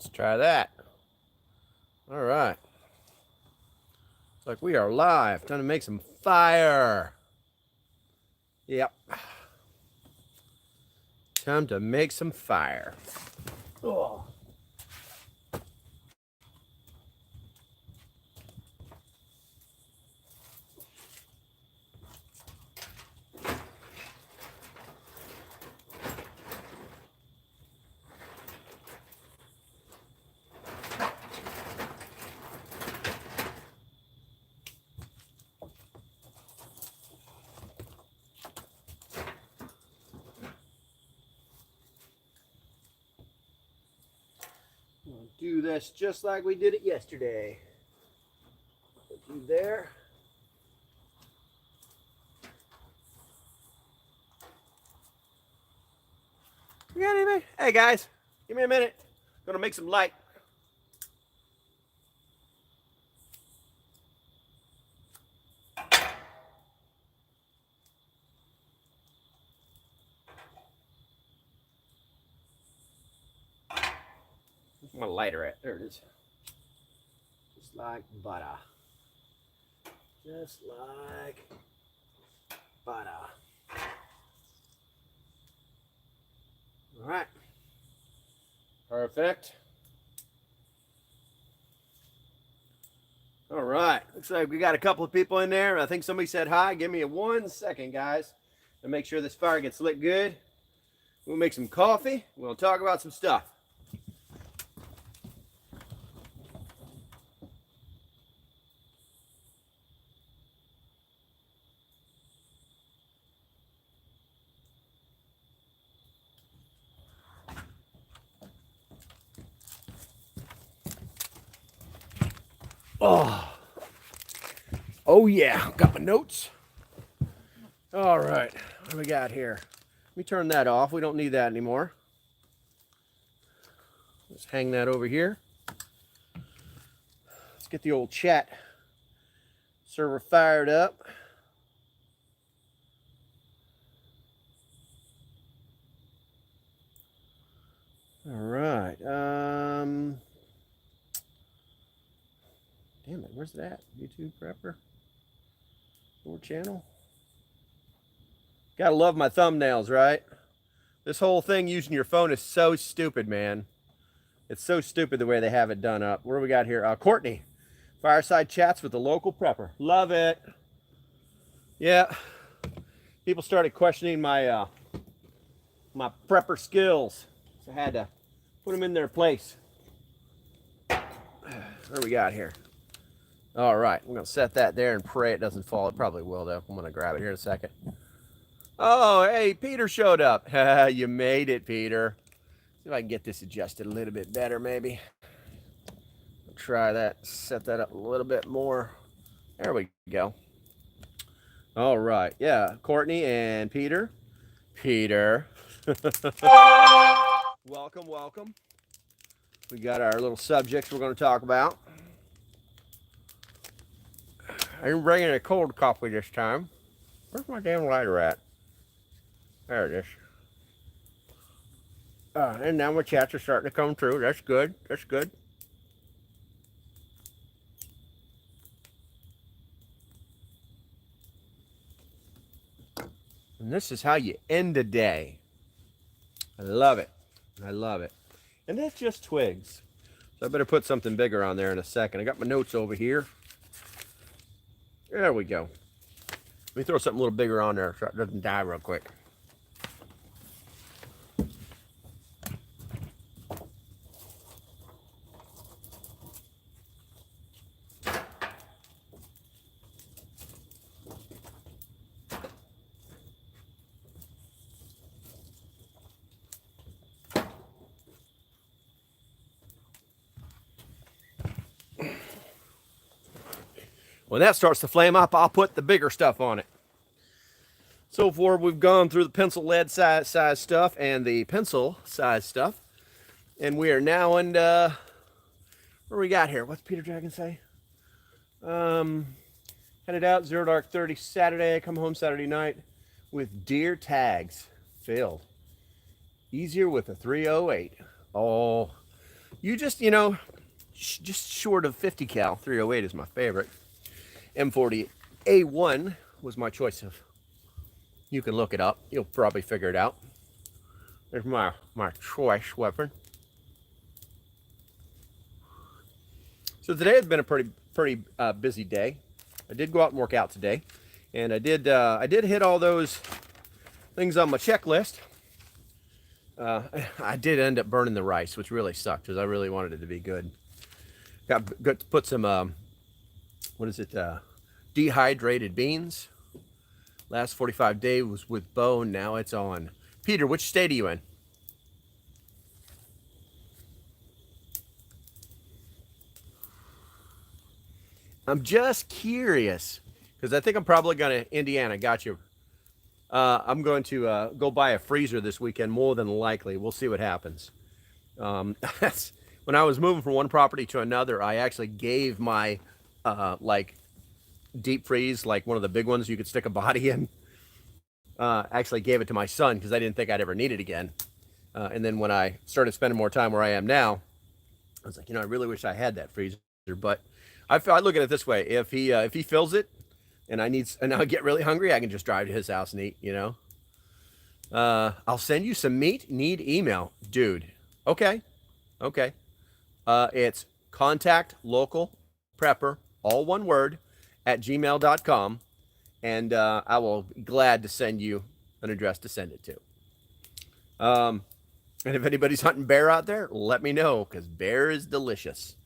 Let's try that. All right. It's like we are live. Time to make some fire. Yep. Time to make some fire. Oh. We'll do this just like we did it yesterday. Put you there. You got anything? Hey guys, give me a minute. Gonna make some light. Where's my lighter at? There it is. Just like butter. Just like butter. All right. Perfect. All right. Looks like we got a couple of people in there. I think somebody said hi. Give me a 1 second, guys, to make sure this fire gets lit good. We'll make some coffee. We'll talk about some stuff. Oh yeah, got my notes. All right, what do we got here? Let me turn that off. We don't need that anymore. Let's hang that over here. Let's get the old chat server fired up. All right. Damn it, where's that? YouTube Prepper? Your channel? Gotta love my thumbnails, right? This whole thing using your phone is so stupid, man. It's so stupid the way they have it done up. What do we got here? Courtney. Fireside chats with the local prepper. Love it. Yeah. People started questioning my my prepper skills. So I had to put them in their place. What do we got here? All right, I'm going to set that there and pray it doesn't fall. It probably will, though. I'm going to grab it here in a second. Oh, hey, Peter showed up. You made it, Peter. See if I can get this adjusted a little bit better, maybe. I'll try that, set that up a little bit more. There we go. All right, yeah, Courtney and Peter. Peter. Welcome, welcome. We got our little subjects we're going to talk about. I'm bringing a cold coffee this time. Where's my damn lighter at? There it is. And now my chats are starting to come through. That's good. That's good. And this is how you end a day. I love it. I love it. And that's just twigs. So I better put something bigger on there in a second. I got my notes over here. There we go. Let me throw something a little bigger on there so it doesn't die real quick. When that starts to flame up, I'll put the bigger stuff on it. So far, we've gone through the pencil lead size stuff and the pencil size stuff. And we are now in, where we got here? What's Peter Dragon say? Headed out, 0 dark 30 Saturday. I come home Saturday night with deer tags filled. Easier with a 308. Oh, You just, just short of 50 cal. 308 is my favorite. M40A1 was my choice of. You can look it up. You'll probably figure it out. There's my choice weapon. So today has been a pretty busy day. I did go out and work out today, and I did hit all those things on my checklist. I did end up burning the rice, which really sucked because I really wanted it to be good. Got to put some dehydrated beans. Last 45 days was with Bo. Now it's on. Peter, which state are you in? I'm just curious because I think I'm probably going to Indiana. Got you. I'm going to go buy a freezer this weekend, more than likely. We'll see what happens. That's when I was moving from one property to another. I actually gave my deep freeze, like one of the big ones you could stick a body in. Actually gave it to my son because I didn't think I'd ever need it again. And then when I started spending more time where I am now, I was like, I really wish I had that freezer. But I look at it this way: if he fills it, and I get really hungry, I can just drive to his house and eat. I'll send you some meat. Need email, dude. Okay. It's contactlocalprepper, all one word, @gmail.com, and I will be glad to send you an address to send it to. And if anybody's hunting bear out there, let me know, because bear is delicious.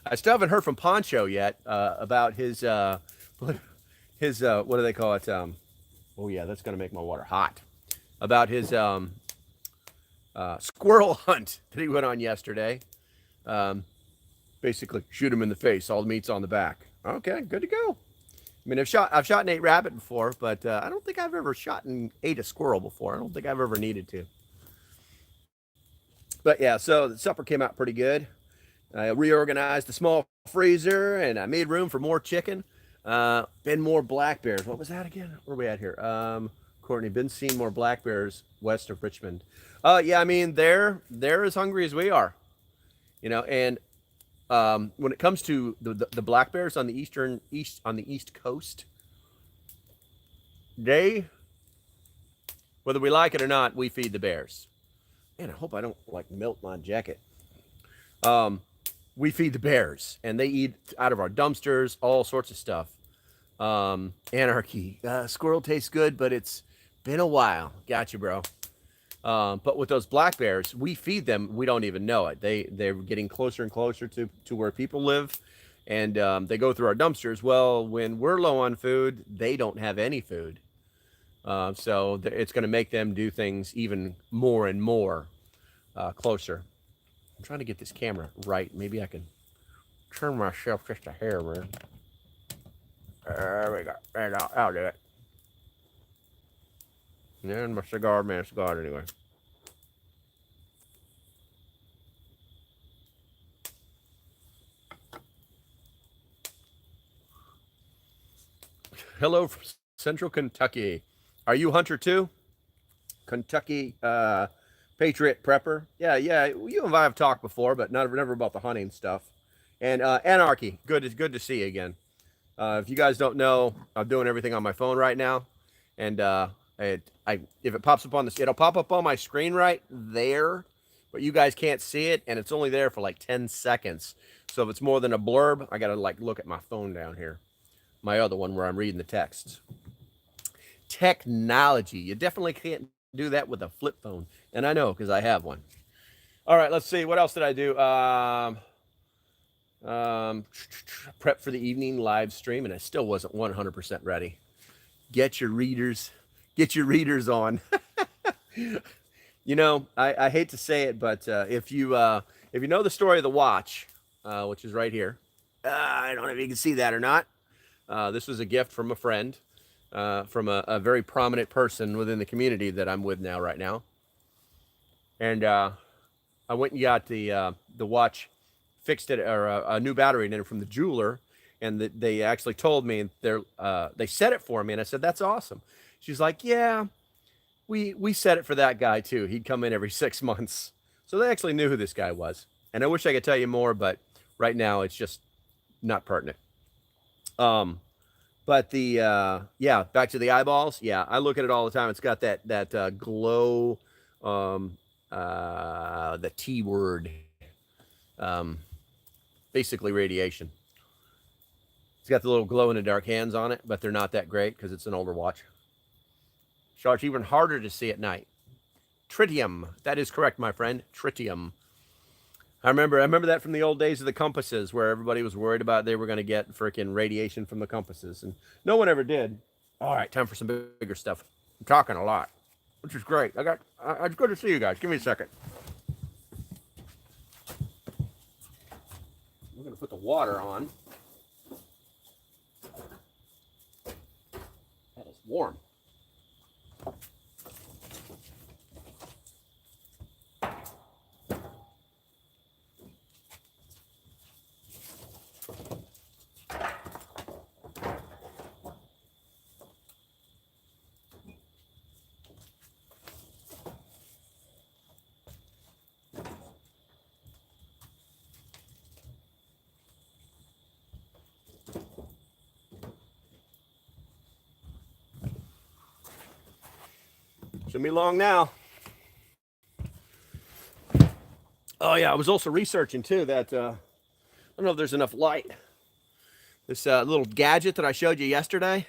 I still haven't heard from Poncho yet about his what do they call it? Oh yeah, that's gonna make my water hot. About his squirrel hunt that he went on yesterday. Basically, shoot him in the face. All the meat's on the back. Okay, good to go. I mean, I've shot and ate rabbit before, but I don't think I've ever shot and ate a squirrel before. I don't think I've ever needed to. But yeah, so the supper came out pretty good. I reorganized the small freezer, and I made room for more chicken. Been more black bears. What was that again? Where are we at here? Courtney, been seeing more black bears west of Richmond. Yeah, I mean they're as hungry as we are, And when it comes to the black bears on the east coast, whether we like it or not, we feed the bears. Man, I hope I don't melt my jacket. We feed the bears, and they eat out of our dumpsters, all sorts of stuff. Anarchy. Squirrel tastes good, but it's been a while. Gotcha, bro. But with those black bears, we feed them. We don't even know it. They're getting closer and closer to where people live, and they go through our dumpsters. Well, when we're low on food, they don't have any food. So it's going to make them do things even more and more closer. I'm trying to get this camera right. Maybe I can turn myself just a hair, man. There we go. There we go. I'll do it. And my cigar, man, cigar anyway. Hello from Central Kentucky. Are you hunter too? Kentucky Patriot prepper. Yeah. You and I have talked before, but never about the hunting stuff. And Anarchy. Good to see you again. If you guys don't know, I'm doing everything on my phone right now, and if it pops up it'll pop up on my screen right there, but you guys can't see it, and it's only there for like 10 seconds. So if it's more than a blurb, I gotta look at my phone down here, my other one where I'm reading the texts. Technology. You definitely can't do that with a flip phone, and I know because I have one. All right, let's see. What else did I do? Prep for the evening live stream, and I still wasn't 100% ready. Get your readers on. I hate to say it, but if you know the story of the watch, which is right here, I don't know if you can see that or not. This was a gift from a friend, from a very prominent person within the community that I'm with right now. And I went and got the watch fixed it, or a new battery in it from the jeweler, and they actually told me they set it for me, and I said, that's awesome. She's like, yeah, we set it for that guy too. He'd come in every 6 months. So they actually knew who this guy was. And I wish I could tell you more, but right now it's just not pertinent. But the yeah, back to the eyeballs. Yeah, I look at it all the time. It's got that glow, the T word, basically radiation. It's got the little glow in the dark hands on it, but they're not that great because it's an older watch. So it's even harder to see at night. Tritium. That is correct, my friend. Tritium. I remember that from the old days of the compasses, where everybody was worried about they were going to get freaking radiation from the compasses, and no one ever did. All right, time for some bigger stuff. I'm talking a lot, which is great. It's good to see you guys. Give me a second. I'm going to put the water on. That is warm. Shouldn't be long now. Oh yeah, I was also researching too that I don't know if there's enough light. This little gadget that I showed you yesterday,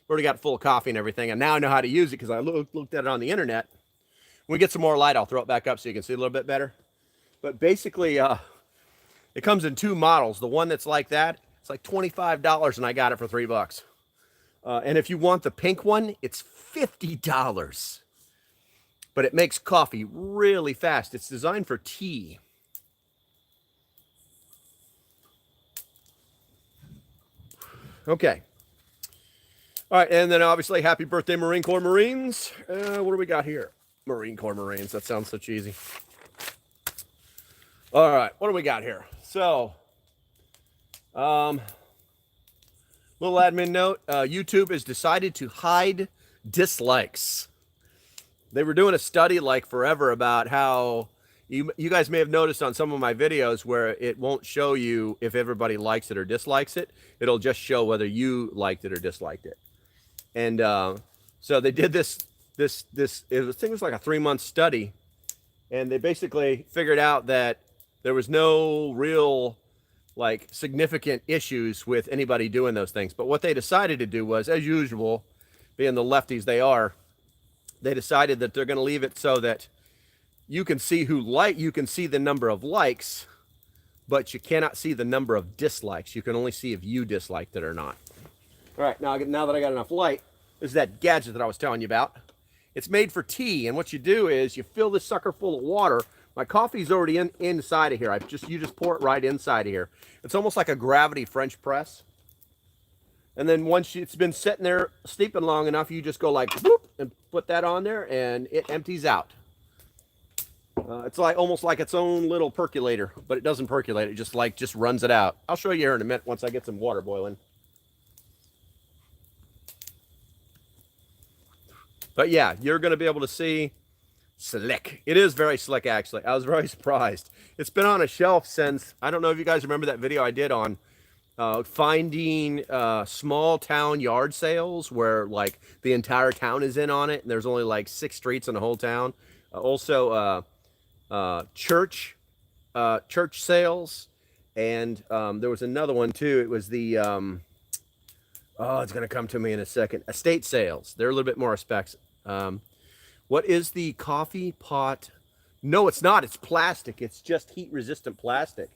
already got it full of coffee and everything, and now I know how to use it because I looked at it on the internet. When we get some more light, I'll throw it back up so you can see a little bit better. But basically, it comes in two models. The one that's like that, it's like $25, and I got it for $3. And if you want the pink one, it's $50. But it makes coffee really fast. It's designed for tea. Okay. All right, and then obviously, happy birthday, Marine Corps Marines. What do we got here? Marine Corps Marines. That sounds so cheesy. All right, what do we got here? So, little admin note. YouTube has decided to hide dislikes. They were doing a study like forever about how you guys may have noticed on some of my videos where it won't show you if everybody likes it or dislikes it. It'll just show whether you liked it or disliked it. And so they did this I think it was like a 3-month study, and they basically figured out that there was no real like significant issues with anybody doing those things. But what they decided to do was, as usual, being the lefties they are, they decided that they're going to leave it so that you can see you can see the number of likes, but you cannot see the number of dislikes. You can only see if you disliked it or not. All right, now that I got enough light, this is that gadget that I was telling you about. It's made for tea, and what you do is you fill this sucker full of water. My coffee's already inside of here. You just pour it right inside of here. It's almost like a gravity French press. And then once it's been sitting there steeping long enough, you just go like boop and put that on there, and it empties out. It's like almost like its own little percolator, but it doesn't percolate. It just runs it out. I'll show you here in a minute once I get some water boiling. But yeah, you're going to be able to see slick. It is very slick, actually. I was very surprised. It's been on a shelf since, I don't know if you guys remember that video I did on finding small town yard sales where like the entire town is in on it, and there's only like 6 streets in the whole town. Also church sales, and there was another one too. It was the it's gonna come to me in a second. Estate sales. They're a little bit more expensive. What is the coffee pot? No, it's not. It's plastic. It's just heat resistant plastic.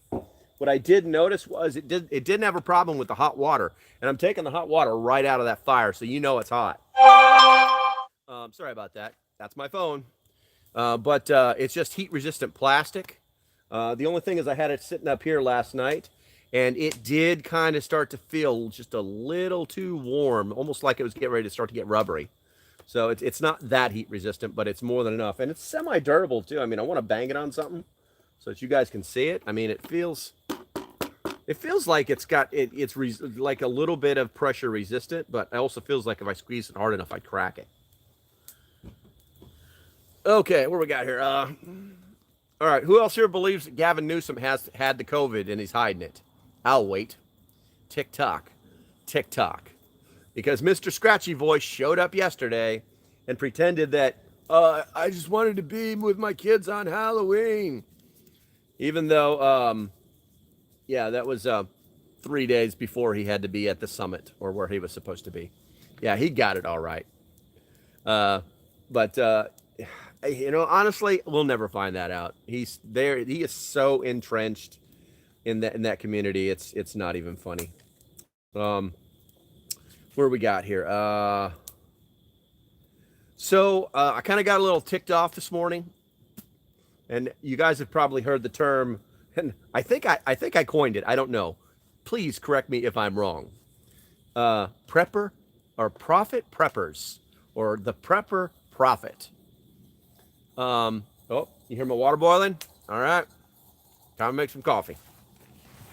What I did notice was it didn't have a problem with the hot water, and I'm taking the hot water right out of that fire, so you know it's hot. Sorry about that. That's my phone. But it's just heat resistant plastic. The only thing is I had it sitting up here last night, and it did kind of start to feel just a little too warm, almost like it was getting ready to start to get rubbery. So it's not that heat resistant, but it's more than enough, and it's semi-durable too. I mean, I want to bang it on something so that you guys can see it. I mean, it feels like it's like a little bit of pressure resistant, but it also feels like if I squeeze it hard enough, I'd crack it. Okay, what do we got here? All right, who else here believes that Gavin Newsom has had the COVID and he's hiding it? I'll wait. TikTok. TikTok. Because Mr. Scratchy Voice showed up yesterday and pretended that I just wanted to be with my kids on Halloween. Even though, yeah, that was 3 days before he had to be at the summit or where he was supposed to be. Yeah, he got it all right. But you know, honestly, we'll never find that out. He's there. He is so entrenched in that community. It's not even funny. Where we got here? So I kind of got a little ticked off this morning, and you guys have probably heard the term. And I think I coined it. I don't know. Please correct me if I'm wrong. Prepper or profit preppers, or the prepper prophet. Oh, you hear my water boiling? All right, time to make some coffee.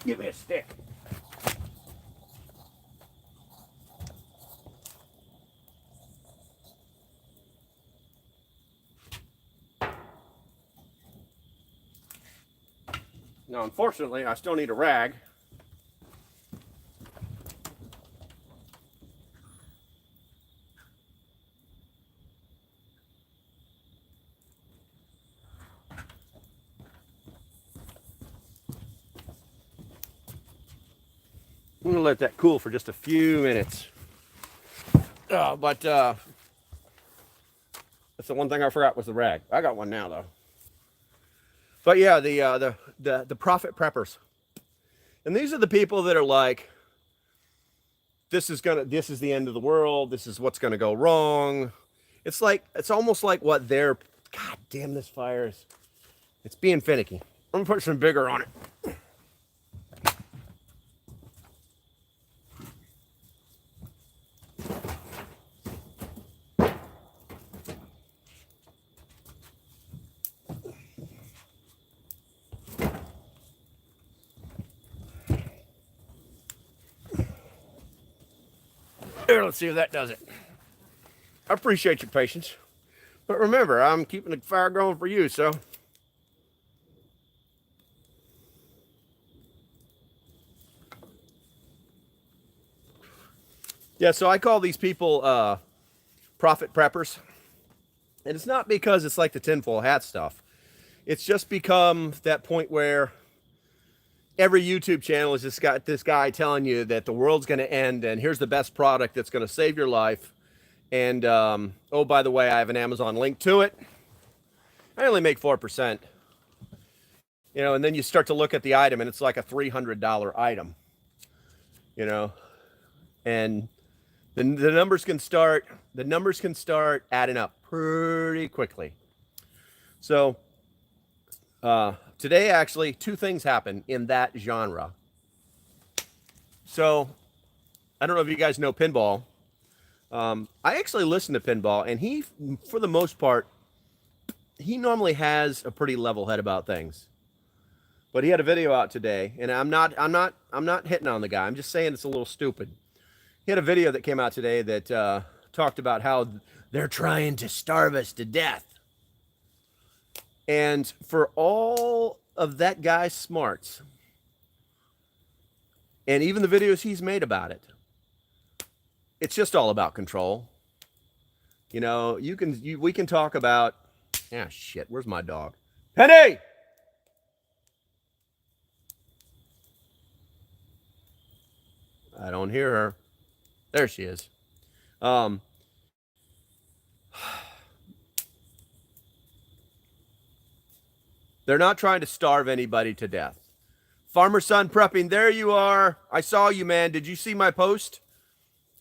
Give me a stick. Now, unfortunately, I still need a rag. I'm gonna let that cool for just a few minutes. But that's the one thing I forgot was the rag. I got one now though. But yeah, the profit preppers, and these are the people that are like, this is the end of the world. This is what's gonna go wrong. It's almost like what they're. God damn, this fire is. It's being finicky. I'm gonna put some bigger on it. There, let's see if that does it. I appreciate your patience. But remember, I'm keeping the fire going for you, so. Yeah, so I call these people profit preppers. And it's not because it's like the tinfoil hat stuff. It's just become that point where every YouTube channel has just got this guy telling you that the world's going to end and here's the best product that's going to save your life. And, oh, by the way, I have an Amazon link to it. I only make 4%. You know, and then you start to look at the item and it's like a $300 item. You know, and the numbers can start adding up pretty quickly. So, today, actually, two things happened in that genre. So, I don't know if you guys know pinball. I actually listen to pinball, and he, for the most part, he normally has a pretty level head about things. But he had a video out today, and I'm not hitting on the guy. I'm just saying it's a little stupid. He had a video that came out today that talked about how they're trying to starve us to death. And for all of that guy's smarts, and even the videos he's made about it, it's just all about control. You know, we can talk about, shit, where's my dog? Penny! I don't hear her. There she is. They're not trying to starve anybody to death. Farmer Son Prepping, there you are. I saw you, man. Did you see my post?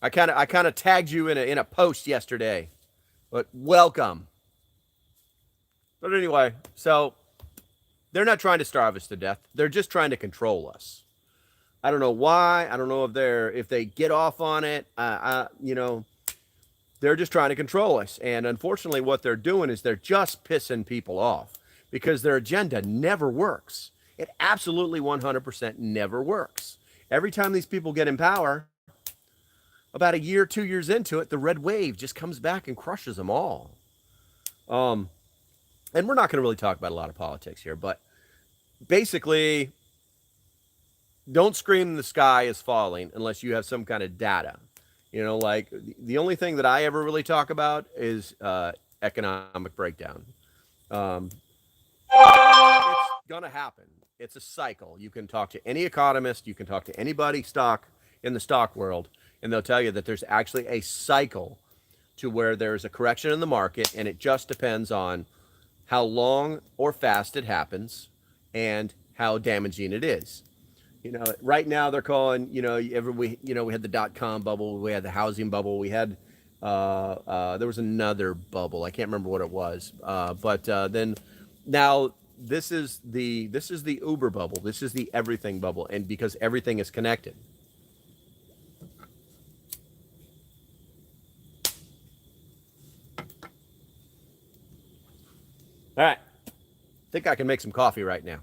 I kind of tagged you in a post yesterday. But welcome. But anyway, so they're not trying to starve us to death. They're just trying to control us. I don't know why. I don't know if they get off on it. You know, they're just trying to control us. And unfortunately, what they're doing is they're just pissing people off because their agenda never works. It absolutely 100% never works. Every time these people get in power, about a year, 2 years into it, the red wave just comes back and crushes them all. and we're not going to really talk about a lot of politics here, but basically, don't scream the sky is falling unless you have some kind of data. You know, like the only thing that I ever really talk about is economic breakdown. It's gonna happen. It's a cycle. You can talk to any economist, you can talk to anybody stock in the stock world, and they'll tell you that there's actually a cycle to where there's a correction in the market, and it just depends on how long or fast it happens and how damaging it is. You know, right now they're calling, you know, we had the dot-com bubble, we had the housing bubble, we had there was another bubble. I can't remember what it was. But then now this is the Uber bubble. This is the everything bubble, and because everything is connected. All right. I think I can make some coffee right now.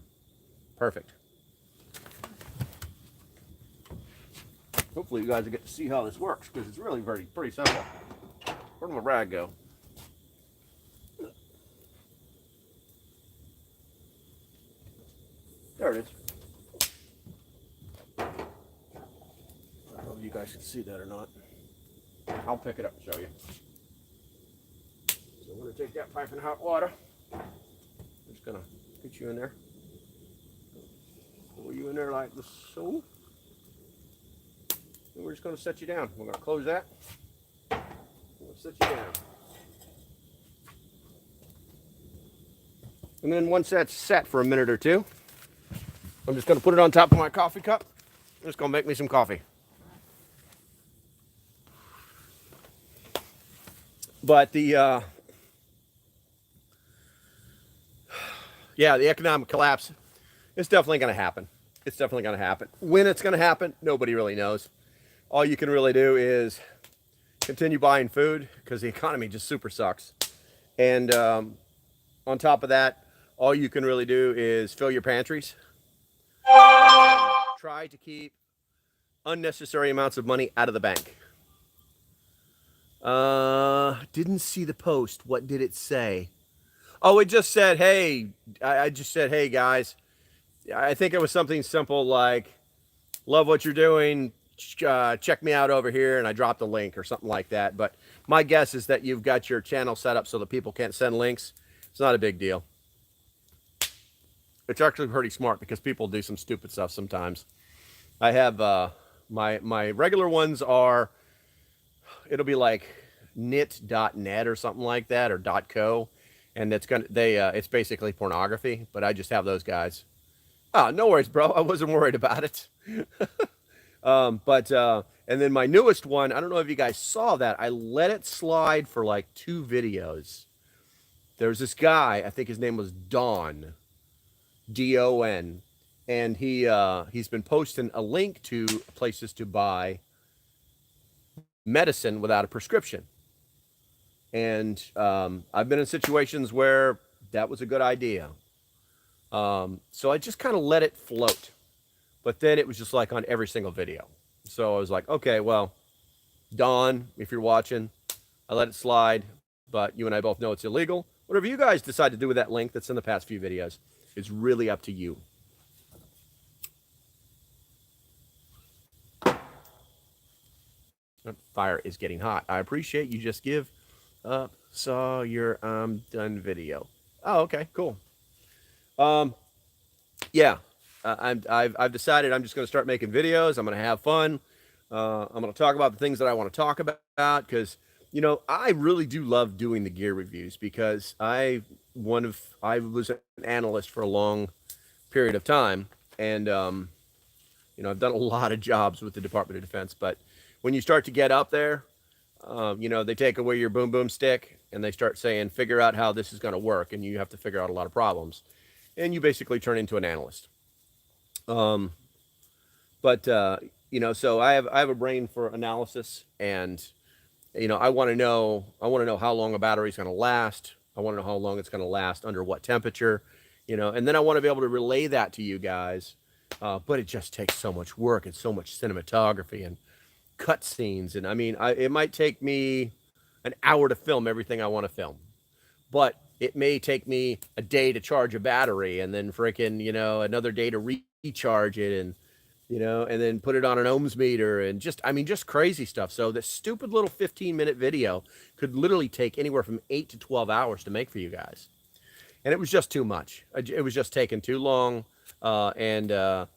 Perfect. Hopefully you guys will get to see how this works, because it's really pretty simple. Where'd my rag go? There it is. I don't know if you guys can see that or not. I'll pick it up and show you. So we're going to take that pipe in hot water. I'm just going to get you in there. Pull you in there like this, so. And we're just going to set you down. We're going to close that. We're going to set you down. And then once that's set for a minute or two, I'm just going to put it on top of my coffee cup. I'm just going to make me some coffee. But the economic collapse is definitely going to happen. It's definitely going to happen. When it's going to happen, nobody really knows. All you can really do is continue buying food, because the economy just super sucks. And on top of that, all you can really do is fill your pantries. Try to keep unnecessary amounts of money out of the bank. Didn't see the post. What did it say? Oh, it just said, hey, I just said, hey guys. I think it was something simple like, love what you're doing. Check me out over here, and I dropped a link or something like that. But my guess is that you've got your channel set up so that people can't send links. It's not a big deal. It's actually pretty smart, because people do some stupid stuff sometimes. I have my regular ones are, it'll be like knit.net or something like that, or .co, and it's basically pornography, but I just have those guys. Oh, no worries, bro. I wasn't worried about it. And then my newest one, I don't know if you guys saw that. I let it slide for like 2 videos. There's this guy, I think his name was Don, D-O-N, and he's been posting a link to places to buy medicine without a prescription. And I've been in situations where that was a good idea. So I just kind of let it float. But then it was just like on every single video. So I was like, okay, well, Don, if you're watching, I let it slide, but you and I both know it's illegal. Whatever you guys decide to do with that link that's in the past few videos is really up to you. That fire is getting hot. I appreciate you just give up, saw your done video. Oh, okay, cool. Yeah. I've decided I'm just going to start making videos. I'm going to have fun. I'm going to talk about the things that I want to talk about, because, you know, I really do love doing the gear reviews, because I was an analyst for a long period of time, and you know, I've done a lot of jobs with the Department of Defense. But when you start to get up there, you know, they take away your boom stick and they start saying, figure out how this is going to work, and you have to figure out a lot of problems, and you basically turn into an analyst. You know, so I have a brain for analysis, and, you know, I want to know how long a battery is going to last. I want to know how long it's going to last under what temperature, you know, and then I want to be able to relay that to you guys. But it just takes so much work and so much cinematography and cut scenes. And I mean, it might take me an hour to film everything I want to film, but it may take me a day to charge a battery, and then freaking, you know, another day to recharge it, and you know, and then put it on an ohms meter, and just, I mean, just crazy stuff. So this stupid little 15-minute video could literally take anywhere from 8 to 12 hours to make for you guys. And it was just too much. It was just taking too long. It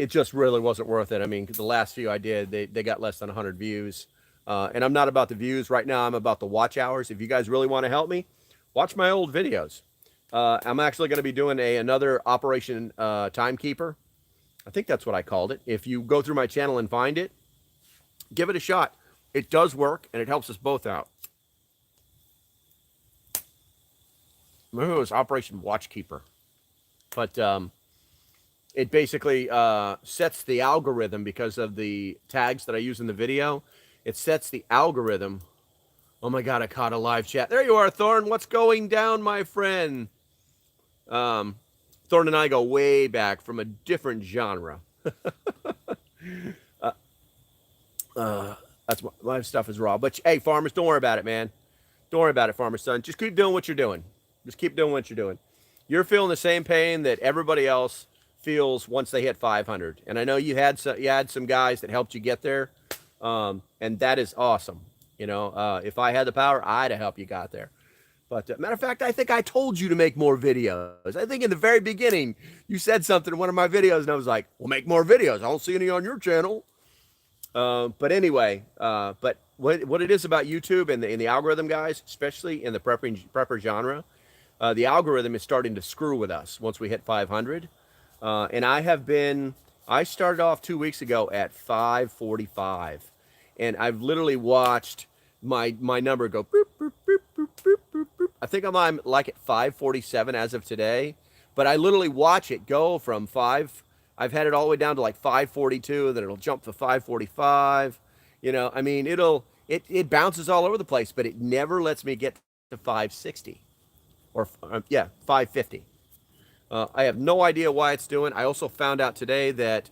just really wasn't worth it. I mean, the last few I did, they got less than 100 views. And I'm not about the views right now. I'm about the watch hours. If you guys really want to help me, watch my old videos. I'm actually going to be doing another Operation Timekeeper. I think that's what I called it. If you go through my channel and find it, give it a shot. It does work, and it helps us both out. Maybe it was Operation Watchkeeper. But it basically sets the algorithm because of the tags that I use in the video. It sets the algorithm. Oh my God, I caught a live chat. There you are, Thorn. What's going down, my friend? Thorn and I go way back from a different genre. That's my stuff is raw. But hey, farmers, don't worry about it, man. Don't worry about it, farmer son. Just keep doing what you're doing. Just keep doing what you're doing. You're feeling the same pain that everybody else feels once they hit 500. And I know you had some guys that helped you get there, and that is awesome. You know, if I had the power, I'd have helped you got there. But matter of fact, I think I told you to make more videos. I think in the very beginning, you said something in one of my videos, and I was like, well, make more videos. I don't see any on your channel. But anyway, but what it is about YouTube and the algorithm, guys, especially in the prepper genre, the algorithm is starting to screw with us once we hit 500. And I started off 2 weeks ago at 545. And I've literally watched my number go boop, boop, boop, boop, boop, boop, boop. I think I'm like at 547 as of today, but I literally watch it go from I've had it all the way down to like 542, then it'll jump to 545. You know, I mean, it bounces all over the place, but it never lets me get to 560 or 550. I have no idea why it's doing. I also found out today that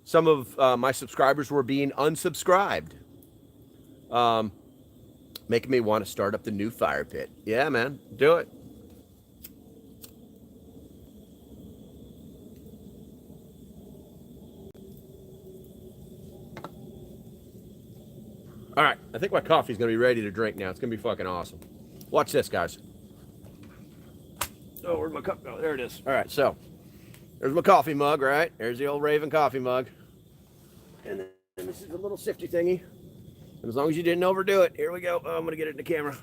some of my subscribers were being unsubscribed. Making me want to start up the new fire pit. Yeah, man, do it. All right, I think my coffee's going to be ready to drink now. It's going to be fucking awesome. Watch this, guys. Oh, where'd my cup go? There it is. All right, so there's my coffee mug, right? There's the old Raven coffee mug. And then this is a little sifty thingy. And as long as you didn't overdo it, here we go. Oh, I'm going to get it in the camera.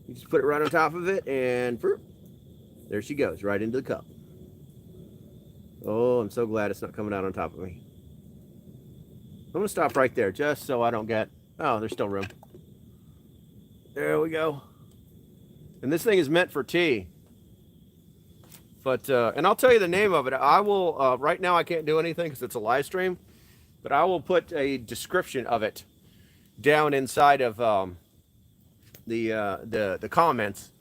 You just put it right on top of it, and there she goes, right into the cup. Oh, I'm so glad it's not coming out on top of me. I'm going to stop right there just so I don't get... Oh, there's still room. There we go. And this thing is meant for tea. But, and I'll tell you the name of it. I will, right now I can't do anything because it's a live stream, but I will put a description of it down inside of the comments.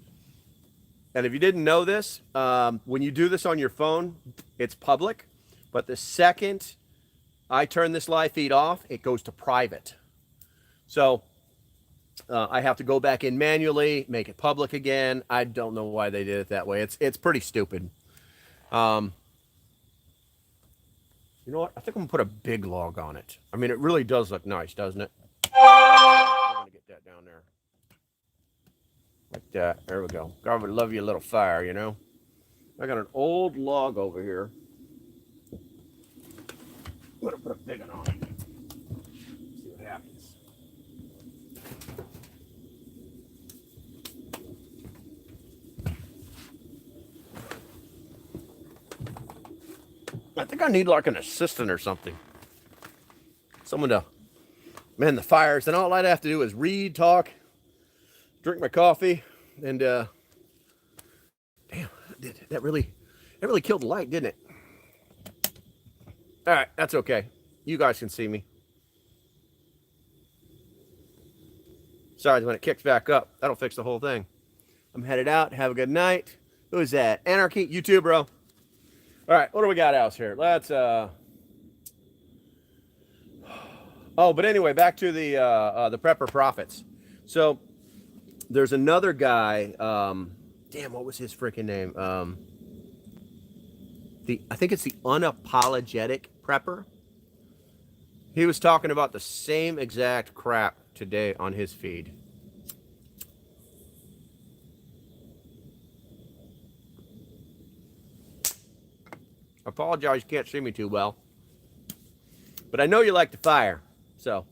And if you didn't know this, when you do this on your phone, it's public. But the second I turn this live feed off, it goes to private. So I have to go back in manually, make it public again. I don't know why they did it that way. It's pretty stupid. You know what? I think I'm gonna put a big log on it. I mean, it really does look nice, doesn't it? I'm gonna get that down there. Like that. There we go. God would love you a little fire, you know? I got an old log over here. I'm gonna put a big one on it. See what happens. I think I need like an assistant or something. Someone to man the fires, and all I'd have to do is read, talk, drink my coffee, and damn, that really killed the light, didn't it? All right, that's okay. You guys can see me. Besides, when it kicks back up, that'll fix the whole thing. I'm headed out. Have a good night. Who is that? Anarchy? You too, bro. All right, what do we got else here? Let's oh, but anyway, back to the prepper profits. So there's another guy. Damn damn, what was his freaking name? I think it's the unapologetic prepper. He was talking about the same exact crap today on his feed. I apologize, you can't see me too well. But I know you like the fire. So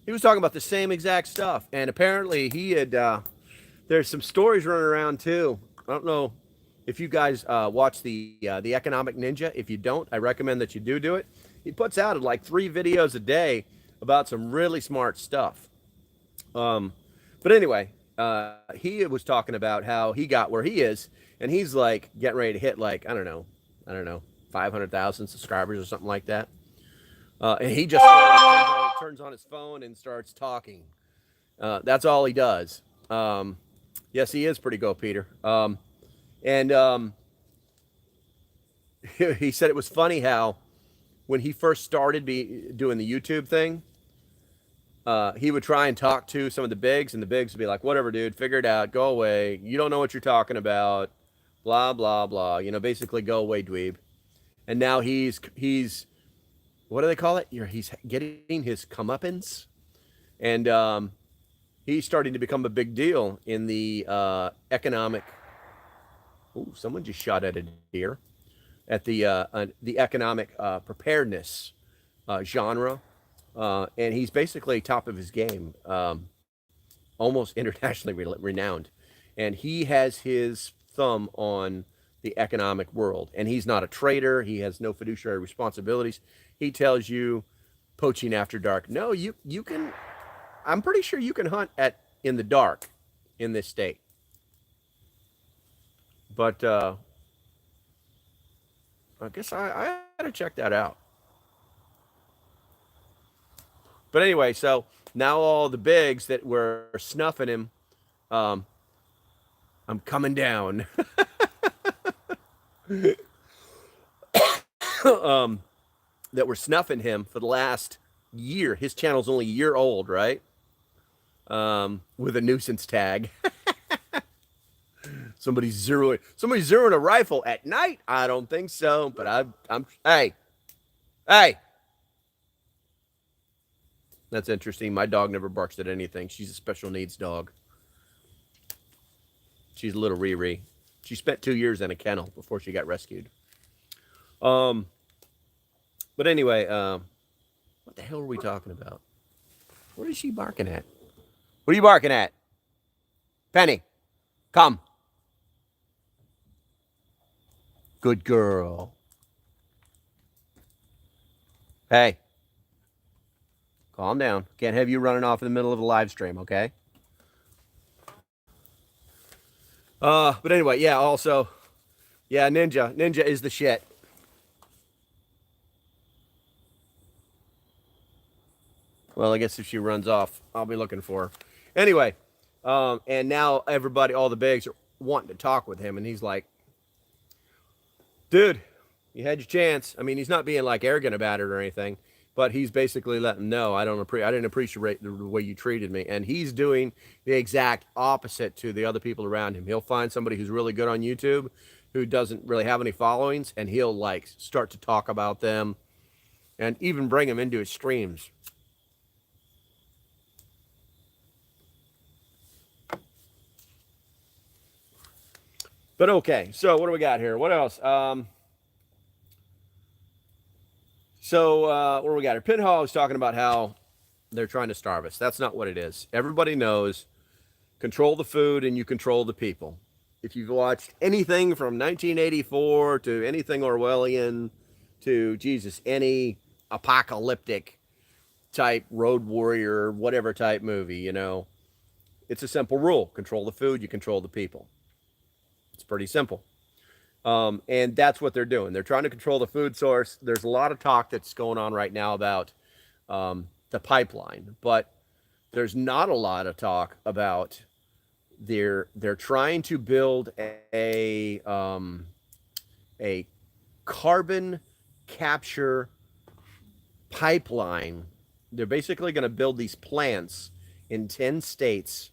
he was talking about the same exact stuff. And apparently he had, there's some stories running around too. I don't know if you guys watch the Economic Ninja. If you don't, I recommend that you do it. He puts out like 3 videos a day about some really smart stuff. But anyway, he was talking about how he got where he is, and he's like getting ready to hit like, I don't know, 500,000 subscribers or something like that. And he just turns on his phone and starts talking. That's all he does. Yes, he is pretty go, Peter. And he said it was funny how when he first started doing the YouTube thing, he would try and talk to some of the bigs, and the bigs would be like, whatever, dude, figure it out, go away. You don't know what you're talking about, blah, blah, blah. You know, basically go away, dweeb. And now he's what do they call it? He's getting his comeuppance. And he's starting to become a big deal in the economic. Ooh, someone just shot at a deer. At the economic preparedness genre. And he's basically top of his game, almost internationally renowned. And he has his thumb on the economic world. And he's not a trader. He has no fiduciary responsibilities. He tells you poaching after dark. No, you can, I'm pretty sure you can hunt in the dark in this state. But I guess I got to check that out. But anyway, so now all the bigs that were snuffing him, I'm coming down. That were snuffing him for the last year. His channel's only a year old, right? With a nuisance tag. Somebody's zeroing a rifle at night. I don't think so, but I'm hey. That's interesting. My dog never barks at anything. She's a special needs dog. She's a little Riri. She spent 2 years in a kennel before she got rescued. But anyway, what the hell are we talking about? What is she barking at? What are you barking at? Penny, come. Good girl. Hey. Calm down. Can't have you running off in the middle of a live stream, okay? But anyway, yeah, also, yeah, Ninja is the shit. Well, I guess if she runs off, I'll be looking for her. Anyway, and now everybody, all the bigs are wanting to talk with him, and he's like, dude, you had your chance. I mean, he's not being like arrogant about it or anything, but he's basically letting them know, I didn't appreciate the way you treated me. And he's doing the exact opposite to the other people around him. He'll find somebody who's really good on YouTube, who doesn't really have any followings, and he'll like start to talk about them and even bring them into his streams. But okay, so what do we got here? What else? What do we got here? Pinhall is talking about how they're trying to starve us. That's not what it is. Everybody knows, control the food and you control the people. If you've watched anything from 1984 to anything Orwellian to, Jesus, any apocalyptic type Road Warrior, whatever type movie, you know, it's a simple rule. Control the food, you control the people. It's pretty simple. And that's what they're doing. They're trying to control the food source. There's a lot of talk that's going on right now about the pipeline, but there's not a lot of talk about they're trying to build a carbon capture pipeline. They're basically going to build these plants in 10 states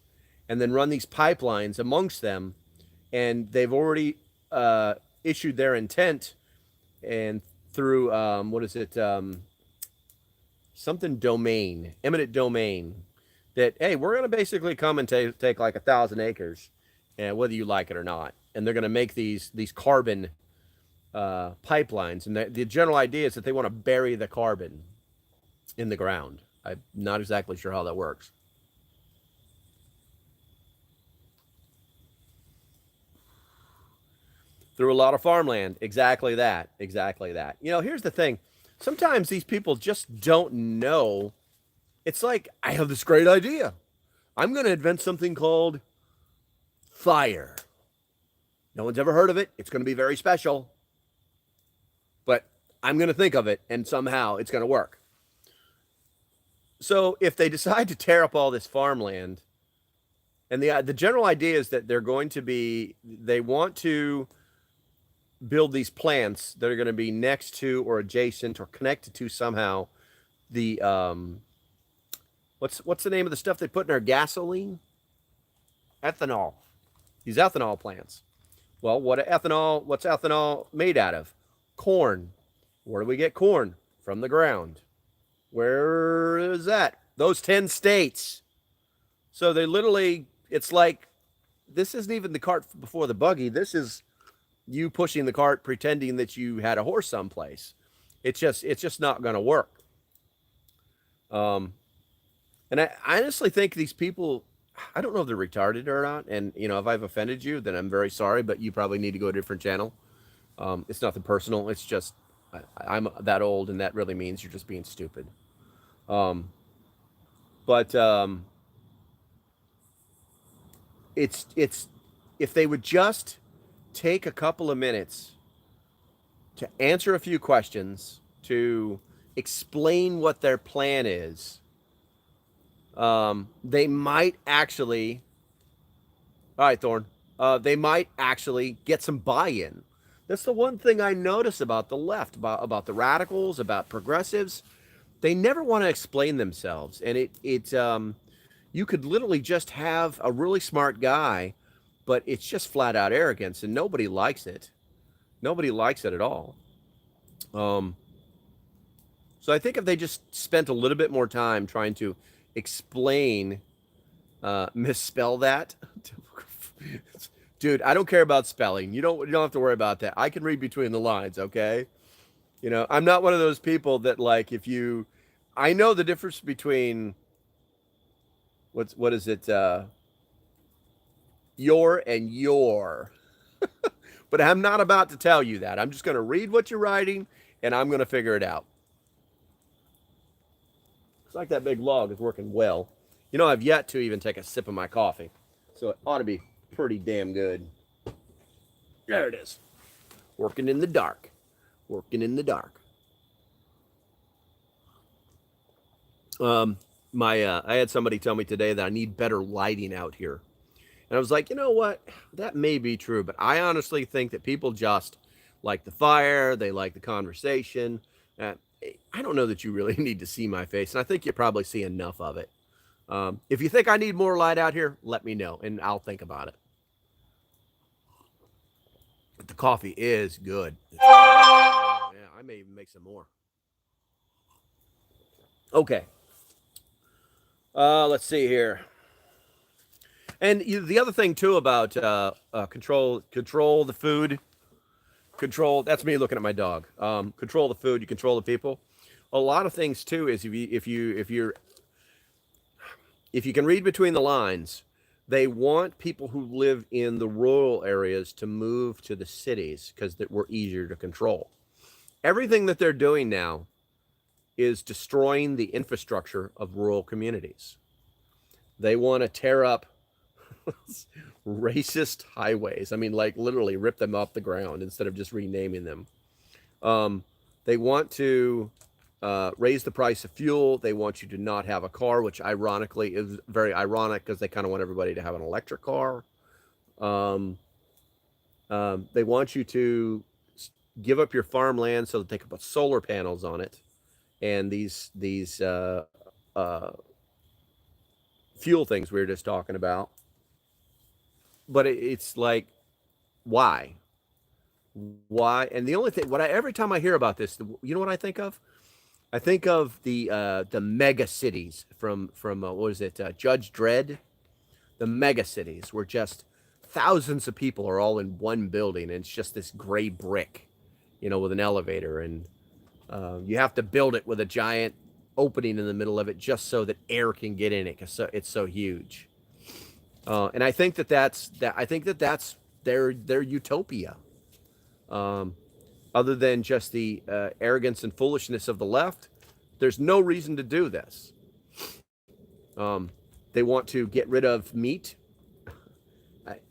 and then run these pipelines amongst them and they've already issued their intent, and through what is it, something domain, eminent domain, that hey, we're going to basically come and take like 1,000 acres, and whether you like it or not, and they're going to make these carbon pipelines, and the general idea is that they want to bury the carbon in the ground. I'm not exactly sure how that works. Through a lot of farmland. Exactly that. Exactly that. You know, here's the thing. Sometimes these people just don't know. It's like, I have this great idea. I'm going to invent something called fire. No one's ever heard of it. It's going to be very special. But I'm going to think of it, and somehow it's going to work. So if they decide to tear up all this farmland, and the general idea is that they want to build these plants that are going to be next to or adjacent or connected to somehow the what's the name of the stuff they put in our gasoline? Ethanol. These ethanol plants. Well, what's ethanol made out of? Corn. Where do we get corn? From the ground. Where is that? Those 10 states. So they literally, it's like, this isn't even the cart before the buggy. This is you pushing the cart pretending that you had a horse someplace. It's just not going to work. And I honestly think these people, I don't know if they're retarded or not. And, you know, if I've offended you, then I'm very sorry, but you probably need to go to a different channel. It's nothing personal. It's just, I'm that old, and that really means you're just being stupid. But it's if they would just take a couple of minutes to answer a few questions, to explain what their plan is, they might actually, all right, Thorne, they might actually get some buy-in. That's the one thing I notice about the left, about the radicals, about progressives. They never want to explain themselves, and you could literally just have a really smart guy, but it's just flat out arrogance, and nobody likes it. Nobody likes it at all. So I think if they just spent a little bit more time trying to explain, misspell that. Dude, I don't care about spelling. You don't have to worry about that. I can read between the lines, okay? You know, I'm not one of those people that, like, I know the difference between what is it, your and your. But I'm not about to tell you that. I'm just going to read what you're writing, and I'm going to figure it out. Looks like that big log is working well. You know, I've yet to even take a sip of my coffee, so it ought to be pretty damn good. There it is. Working in the dark. Working in the dark. I had somebody tell me today that I need better lighting out here. And I was like, you know what? That may be true, but I honestly think that people just like the fire. They like the conversation. I don't know that you really need to see my face, and I think you probably see enough of it. If you think I need more light out here, let me know, and I'll think about it. But the coffee is good. Yeah, I may even make some more. Okay. Let's see here. And the other thing too about control the food, that's me looking at my dog. Control the food, you control the people. A lot of things too is if you can read between the lines, they want people who live in the rural areas to move to the cities because we're easier to control. Everything that they're doing now is destroying the infrastructure of rural communities. They want to tear up racist highways. I mean, like literally rip them off the ground instead of just renaming them. They want to raise the price of fuel. They want you to not have a car, which ironically is very ironic because they kind of want everybody to have an electric car. They want you to give up your farmland so that they can put solar panels on it, and these fuel things we were just talking about. But it's like Why? Why? And the only thing, every time I hear about this, you know what I think of? I think of the mega cities from what is it? Judge Dredd. The mega cities where just thousands of people are all in one building, and it's just this gray brick, with an elevator, and you have to build it with a giant opening in the middle of it just so that air can get in it because it's so huge. And I think that's their utopia. Other than just the arrogance and foolishness of the left, there's no reason to do this. They want to get rid of meat.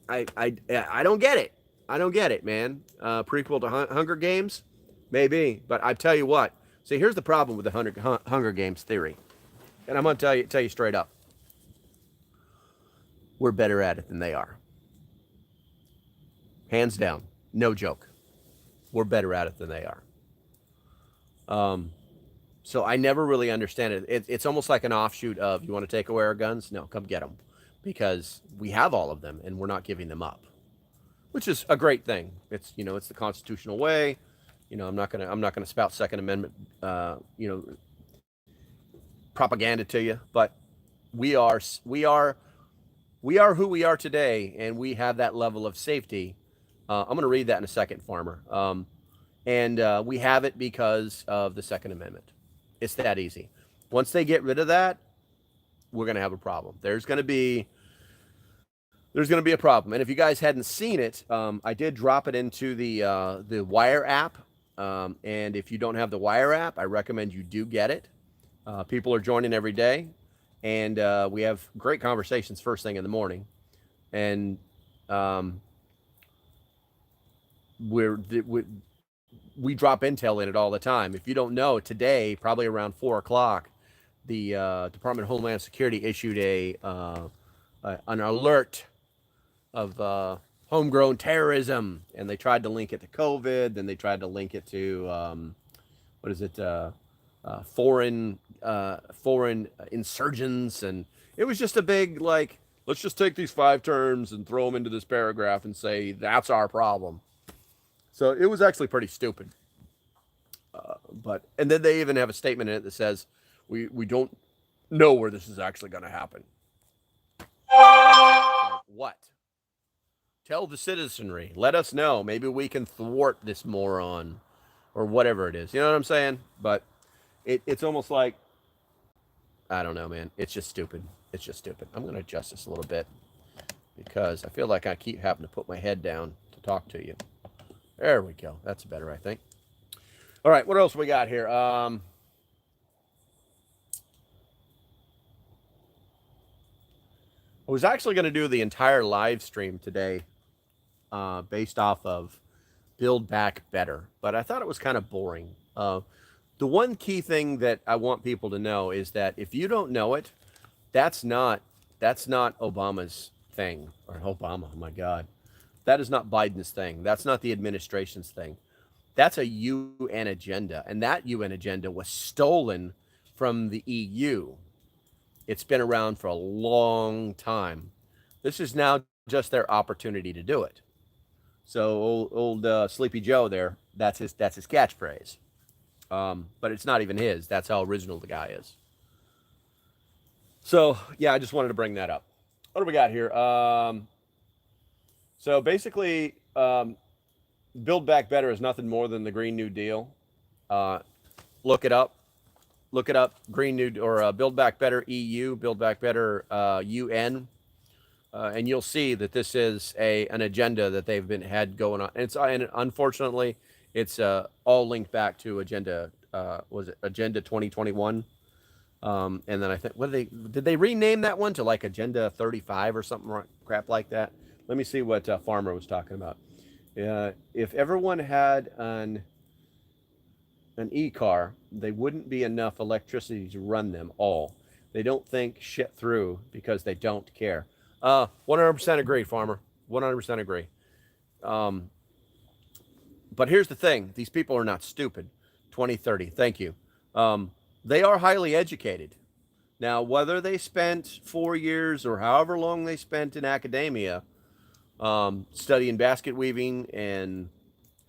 I don't get it. I don't get it, man. Prequel to Hunger Games, maybe, but I tell you what. See, here's the problem with the Hunger Games theory, and I'm gonna tell you straight up. We're better at it than they are. Hands down, no joke. We're better at it than they are. So I never really understand it. It's almost like an offshoot of, you want to take away our guns? No, come get them, because we have all of them and we're not giving them up, which is a great thing. It's it's the constitutional way. I'm not gonna spout Second Amendment propaganda to you, but we are who we are today, and we have that level of safety. I'm going to read that in a second, Farmer. And we have it because of the Second Amendment. It's that easy. Once they get rid of that, we're going to have a problem. There's going to be a problem. And if you guys hadn't seen it, I did drop it into the Wire app. And if you don't have the Wire app, I recommend you do get it. People are joining every day, and we have great conversations first thing in the morning. And we drop intel in it all the time. If you don't know, today, probably around 4 o'clock, the Department of Homeland Security issued an alert of homegrown terrorism, and they tried to link it to COVID. Then they tried to link it to foreign insurgents, and it was just a big, like, let's just take these 5 terms and throw them into this paragraph and say that's our problem. So it was actually pretty stupid. And then they even have a statement in it that says, we don't know where this is actually going to happen. What? Tell the citizenry. Let us know. Maybe we can thwart this moron or whatever it is. You know what I'm saying? But it's almost like, I don't know, man. It's just stupid. It's just stupid. I'm going to adjust this a little bit because I feel like I keep having to put my head down to talk to you. There we go. That's better, I think. All right, what else we got here? I was actually going to do the entire live stream today based off of Build Back Better, but I thought it was kind of boring. The one key thing that I want people to know is that if you don't know it, that's not Obama's thing, or Obama, oh my God. That is not Biden's thing. That's not the administration's thing. That's a UN agenda, and that UN agenda was stolen from the EU. It's been around for a long time. This is now just their opportunity to do it. So old Sleepy Joe there, that's his catchphrase. But it's not even his. That's how original the guy is. So yeah, I just wanted to bring that up. What do we got here? So basically, Build Back Better is nothing more than the Green New Deal. Look it up. Green New or Build Back Better EU, Build Back Better UN, and you'll see that this is an agenda that they've had going on. And unfortunately, it's all linked back to Agenda. Was it Agenda 2021? And then I think did they rename that one to like Agenda 35 or something crap like that? Let me see what Farmer was talking about. If everyone had an e-car, they wouldn't be enough electricity to run them all. They don't think shit through because they don't care. 100% agree, Farmer. 100% agree. But here's the thing. These people are not stupid. 2030. Thank you. They are highly educated. Now, whether they spent 4 years or however long they spent in academia, studying basket weaving and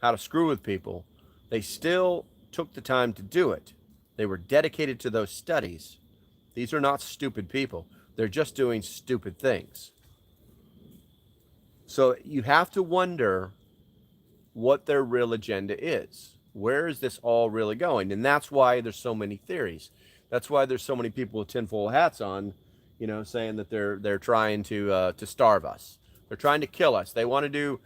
how to screw with people, they still took the time to do it. They were dedicated to those studies. These are not stupid people. They're just doing stupid things. So you have to wonder what their real agenda is. Where is this all really going? And that's why there's so many theories. That's why there's so many people with tinfoil hats on, saying that they're trying to starve us. They're trying to kill us. They want to do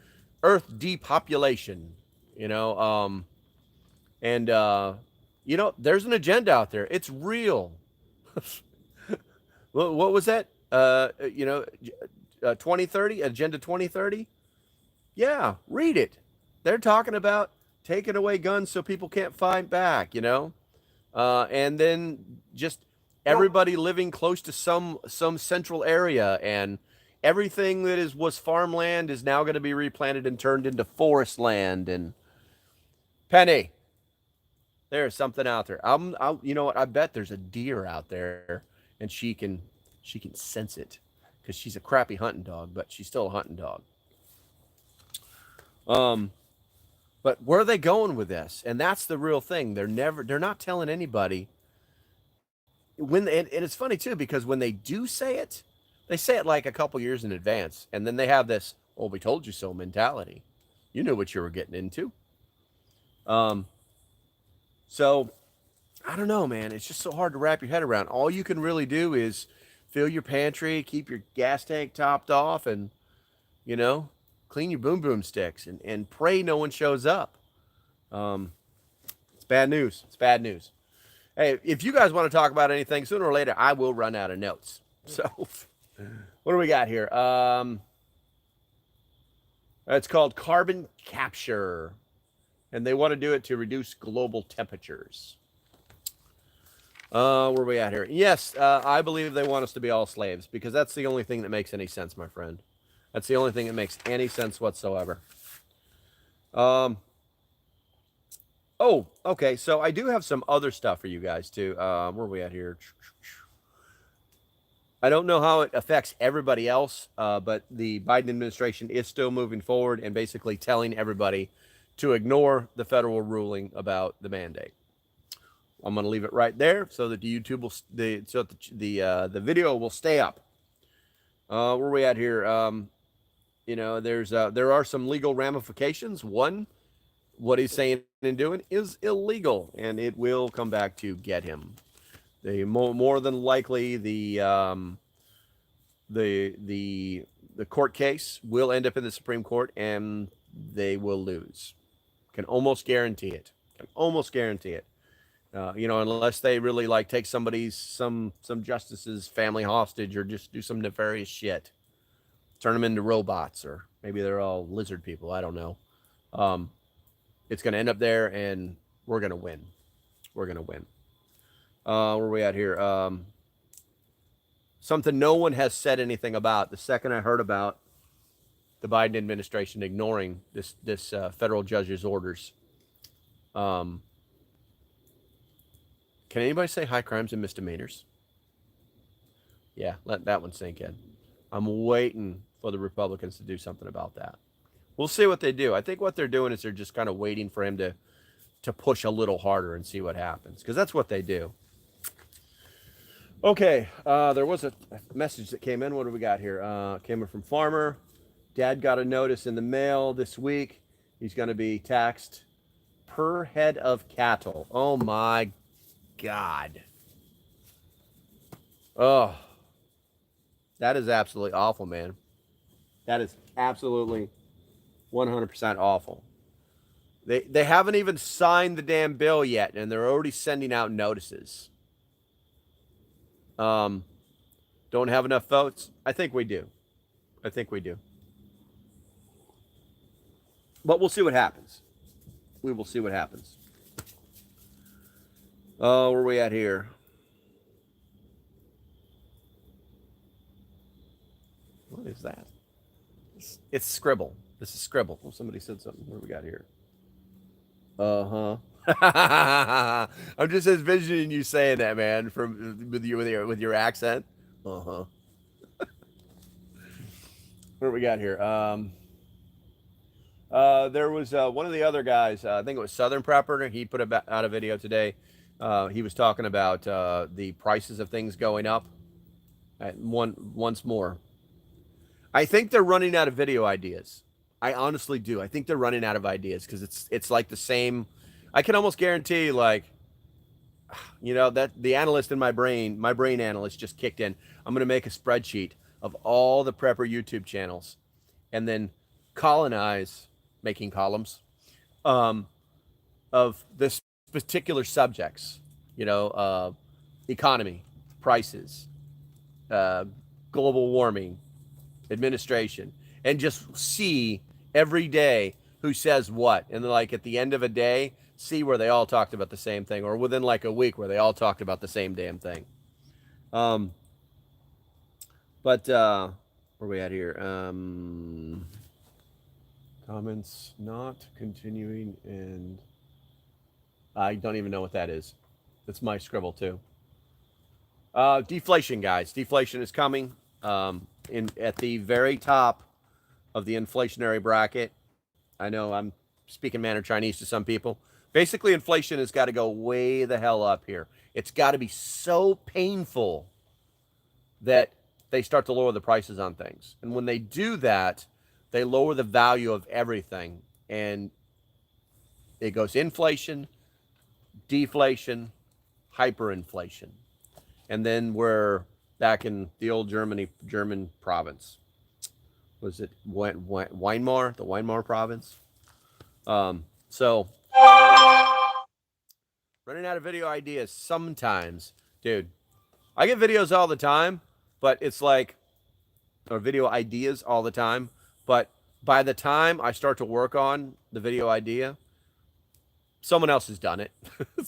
Earth depopulation. And there's an agenda out there. It's real. What was that? 2030, Agenda 2030. Yeah, read it. They're talking about taking away guns so people can't fight back, and then just everybody living close to some central area, and everything that was farmland is now going to be replanted and turned into forest land. And Penny, there's something out there. You know what? I bet there's a deer out there, and she can sense it because she's a crappy hunting dog, but she's still a hunting dog. But where are they going with this? And that's the real thing. They're not telling anybody. And it's funny too, because when they do say it, they say it like a couple years in advance, and then they have this, "Oh, we told you so" mentality. You knew what you were getting into. So I don't know, man. It's just so hard to wrap your head around. All you can really do is fill your pantry, keep your gas tank topped off, and clean your boom sticks and pray no one shows up. It's bad news. It's bad news. Hey, if you guys want to talk about anything, sooner or later, I will run out of notes. So what do we got here? It's called carbon capture, and they want to do it to reduce global temperatures. Where are we at here? Yes, I believe they want us to be all slaves, because that's the only thing that makes any sense, my friend. That's the only thing that makes any sense whatsoever. Oh, okay. So I do have some other stuff for you guys too. Where are we at here? I don't know how it affects everybody else, but the Biden administration is still moving forward and basically telling everybody to ignore the federal ruling about the mandate. I'm going to leave it right there so that the YouTube will the video will stay up. Where are we at here? There are some legal ramifications. One, what he's saying and doing is illegal, and it will come back to get him. More than likely the court case will end up in the Supreme Court, and they will lose. Can almost guarantee it. Unless they really take some justice's family hostage, or just do some nefarious shit. Turn them into robots, or maybe they're all lizard people. I don't know. It's going to end up there, and we're going to win. Where are we at here? Something no one has said anything about. The second I heard about the Biden administration ignoring this federal judge's orders, can anybody say high crimes and misdemeanors? Yeah, let that one sink in. I'm waiting for the Republicans to do something about that. We'll see what they do. I think what they're doing is they're just kind of waiting for him to push a little harder and see what happens, because that's what they do. Okay, there was a message that came in. What do we got here? Came in from Farmer. Dad got a notice in the mail this week. He's going to be taxed per head of cattle. Oh my God. Oh, that is absolutely awful, man. That is absolutely 100% awful. They haven't even signed the damn bill yet, and they're already sending out notices. Don't have enough votes? I think we do. But we'll see what happens. We will see what happens. Where are we at here? What is that? It's Scribble. This is Scribble. Oh, somebody said something. What do we got here? I'm just envisioning you saying that, man, with your accent. What do we got here? There was one of the other guys. I think it was Southern Prepper. He put out a video today. He was talking about the prices of things going up. Once more, I think they're running out of video ideas. I honestly do. I think they're running out of ideas because it's like the same. I can almost guarantee, like, that the analyst in my brain analyst just kicked in. I'm going to make a spreadsheet of all the prepper YouTube channels, and then colonize, making columns, of this particular subjects. Economy, prices, global warming, administration, and just see every day who says what, and then, like, at the end of a day, see where they all talked about the same thing, or within like a week where they all talked about the same damn thing. But where are we at here? Comments not continuing, and I don't even know what that is. That's my scribble too. Deflation, guys. Deflation is coming. At the very top of the inflationary bracket. I know I'm speaking Mandarin Chinese to some people. Basically, inflation has got to go way the hell up here. It's got to be so painful that they start to lower the prices on things. And when they do that, they lower the value of everything. And it goes inflation, deflation, hyperinflation. And then we're back in the old German province. Was it Weimar, the Weimar province? So running out of video ideas sometimes, dude. I get videos all the time, but it's like, or video ideas all the time, but by the time I start to work on the video idea, someone else has done it. And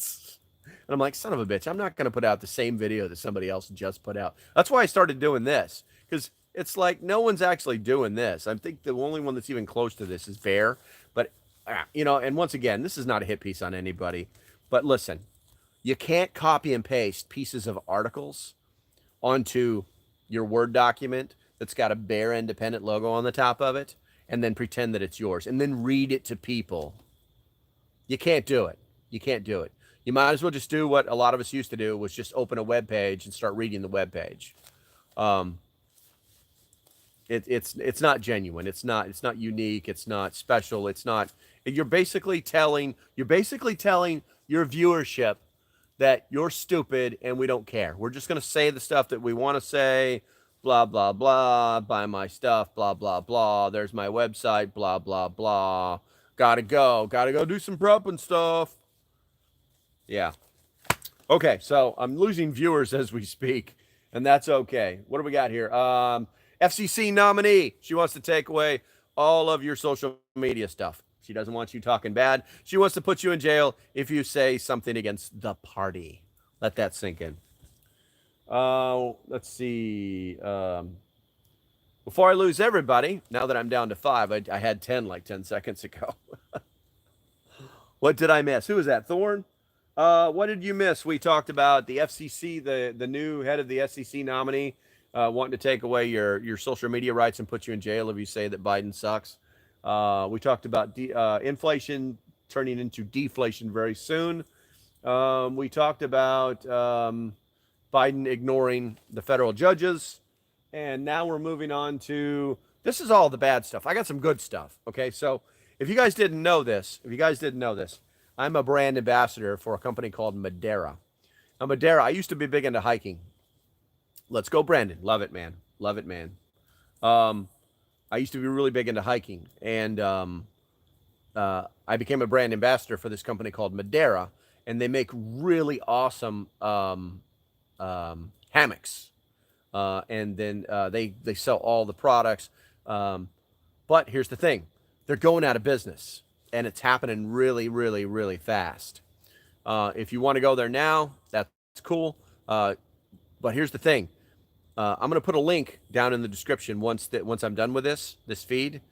I'm like, son of a bitch, I'm not going to put out the same video that somebody else just put out. That's why I started doing this, because it's like no one's actually doing this. I think the only one that's even close to this is Bear. But, and once again, this is not a hit piece on anybody. But listen, you can't copy and paste pieces of articles onto your Word document that's got a Bear Independent logo on the top of it and then pretend that it's yours and then read it to people. You can't do it. You can't do it. You might as well just do what a lot of us used to do, was just open a web page and start reading the web page. It's not genuine. It's not unique. It's not special. It's not. You're basically telling your viewership that you're stupid and we don't care. We're just gonna say the stuff that we want to say. Blah blah blah. Buy my stuff. Blah blah blah. There's my website. Blah blah blah. Gotta go do some prep and stuff. Yeah. Okay, so I'm losing viewers as we speak, and that's okay. What do we got here? FCC nominee. She wants to take away all of your social media stuff. She doesn't want you talking bad. She wants to put you in jail if you say something against the party. Let that sink in. Let's see. Before I lose everybody, now that I'm down to 5, I had 10 like 10 seconds ago. What did I miss? Who is that? Thorne? What did you miss? We talked about the FCC, the new head of the FCC nominee, wanting to take away your social media rights and put you in jail if you say that Biden sucks. We talked about inflation turning into deflation very soon. We talked about Biden ignoring the federal judges. And now we're moving on to, this is all the bad stuff. I got some good stuff. Okay, so if you guys didn't know this, I'm a brand ambassador for a company called Madeira. Now, Madeira, I used to be big into hiking. Let's go, Brandon. Love it, man. Love it, man. I used to be really big into hiking, and I became a brand ambassador for this company called Madeira, and they make really awesome hammocks. And then they sell all the products. But here's the thing. They're going out of business. And it's happening really, really, really fast. If you want to go there now, that's cool. But here's the thing. I'm going to put a link down in the description once I'm done with this feed.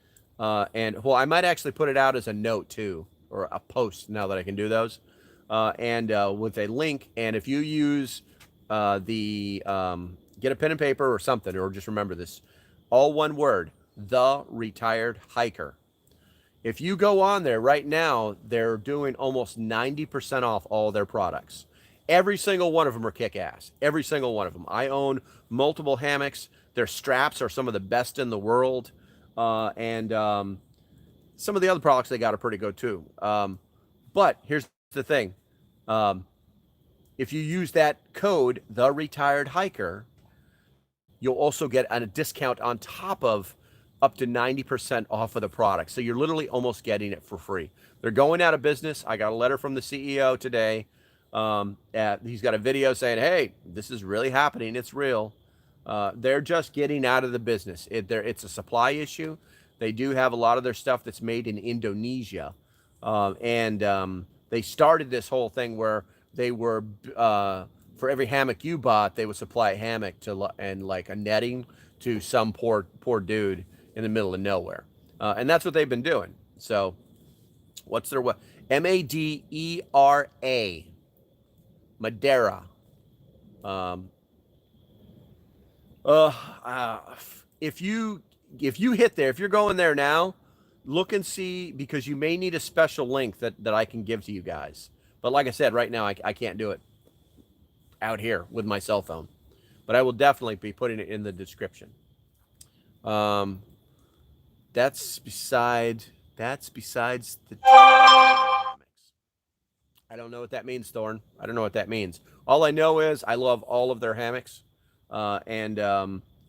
And I might actually put it out as a note too, or a post now that I can do those. And with a link. And if you use get a pen and paper or something, or just remember this, all one word, The Retired Hiker. If you go on there right now, they're doing almost 90% off all their products. Every single one of them are kick-ass. Every single one of them. I own multiple hammocks. Their straps are some of the best in the world. And some of the other products they got are pretty good too. But here's the thing. If you use that code, The Retired Hiker, you'll also get a discount on top of up to 90% off of the product. So you're literally almost getting it for free. They're going out of business. I got a letter from the CEO today. He's got a video saying, hey, this is really happening. It's real. They're just getting out of the business. It's a supply issue. They do have a lot of their stuff that's made in Indonesia. They started this whole thing where they were, for every hammock you bought, they would supply a hammock and like a netting to some poor dude in the middle of nowhere. And that's what they've been doing. So what's their what? Madera. Madeira. If you hit there, if you're going there now, look and see, because you may need a special link that I can give to you guys. But like I said, right now I can't do it out here with my cell phone. But I will definitely be putting it in the description. That's besides the hammocks. I don't know what that means, Thorn. I don't know what that means. All I know is I love all of their hammocks. I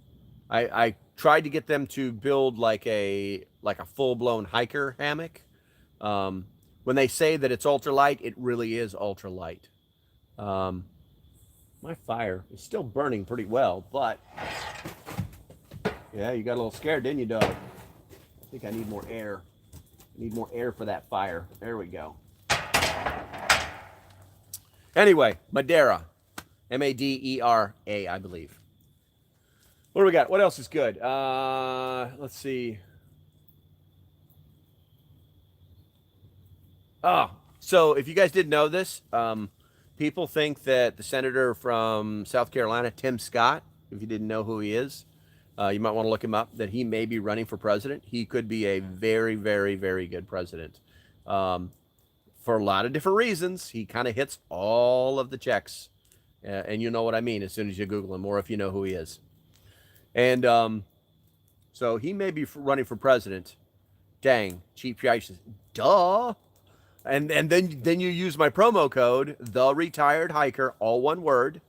tried to get them to build like a full-blown hiker hammock. When they say that it's ultralight, it really is ultralight. My fire is still burning pretty well, but yeah, you got a little scared, didn't you, dog? I think I need more air. I need more air for that fire. There we go. Anyway, Madeira. M-A-D-E-R-A, I believe. What do we got? What else is good? Let's see. So if you guys didn't know this, people think that the senator from South Carolina, Tim Scott, if you didn't know who he is, you might want to look him up, that he may be running for president. He could be a very, very, very good president. For a lot of different reasons. He kind of hits all of the checks. And you know what I mean as soon as you Google him, or if you know who he is. And so he may be running for president. Dang, cheap prices. Duh. And then you use my promo code, The Retired Hiker, all one word,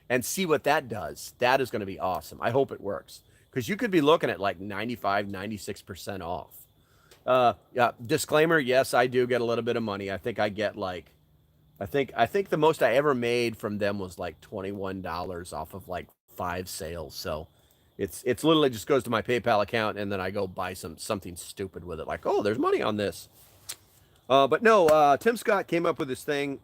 and see what that does. That is going to be awesome. I hope it works, because you could be looking at like 95, 96% off. Yeah. Disclaimer: yes, I do get a little bit of money. I think I get like, I think the most I ever made from them was like $21 off of like 5 sales. So it's literally just goes to my PayPal account, and then I go buy something stupid with it. Like, oh, there's money on this. But no, Tim Scott came up with this thing.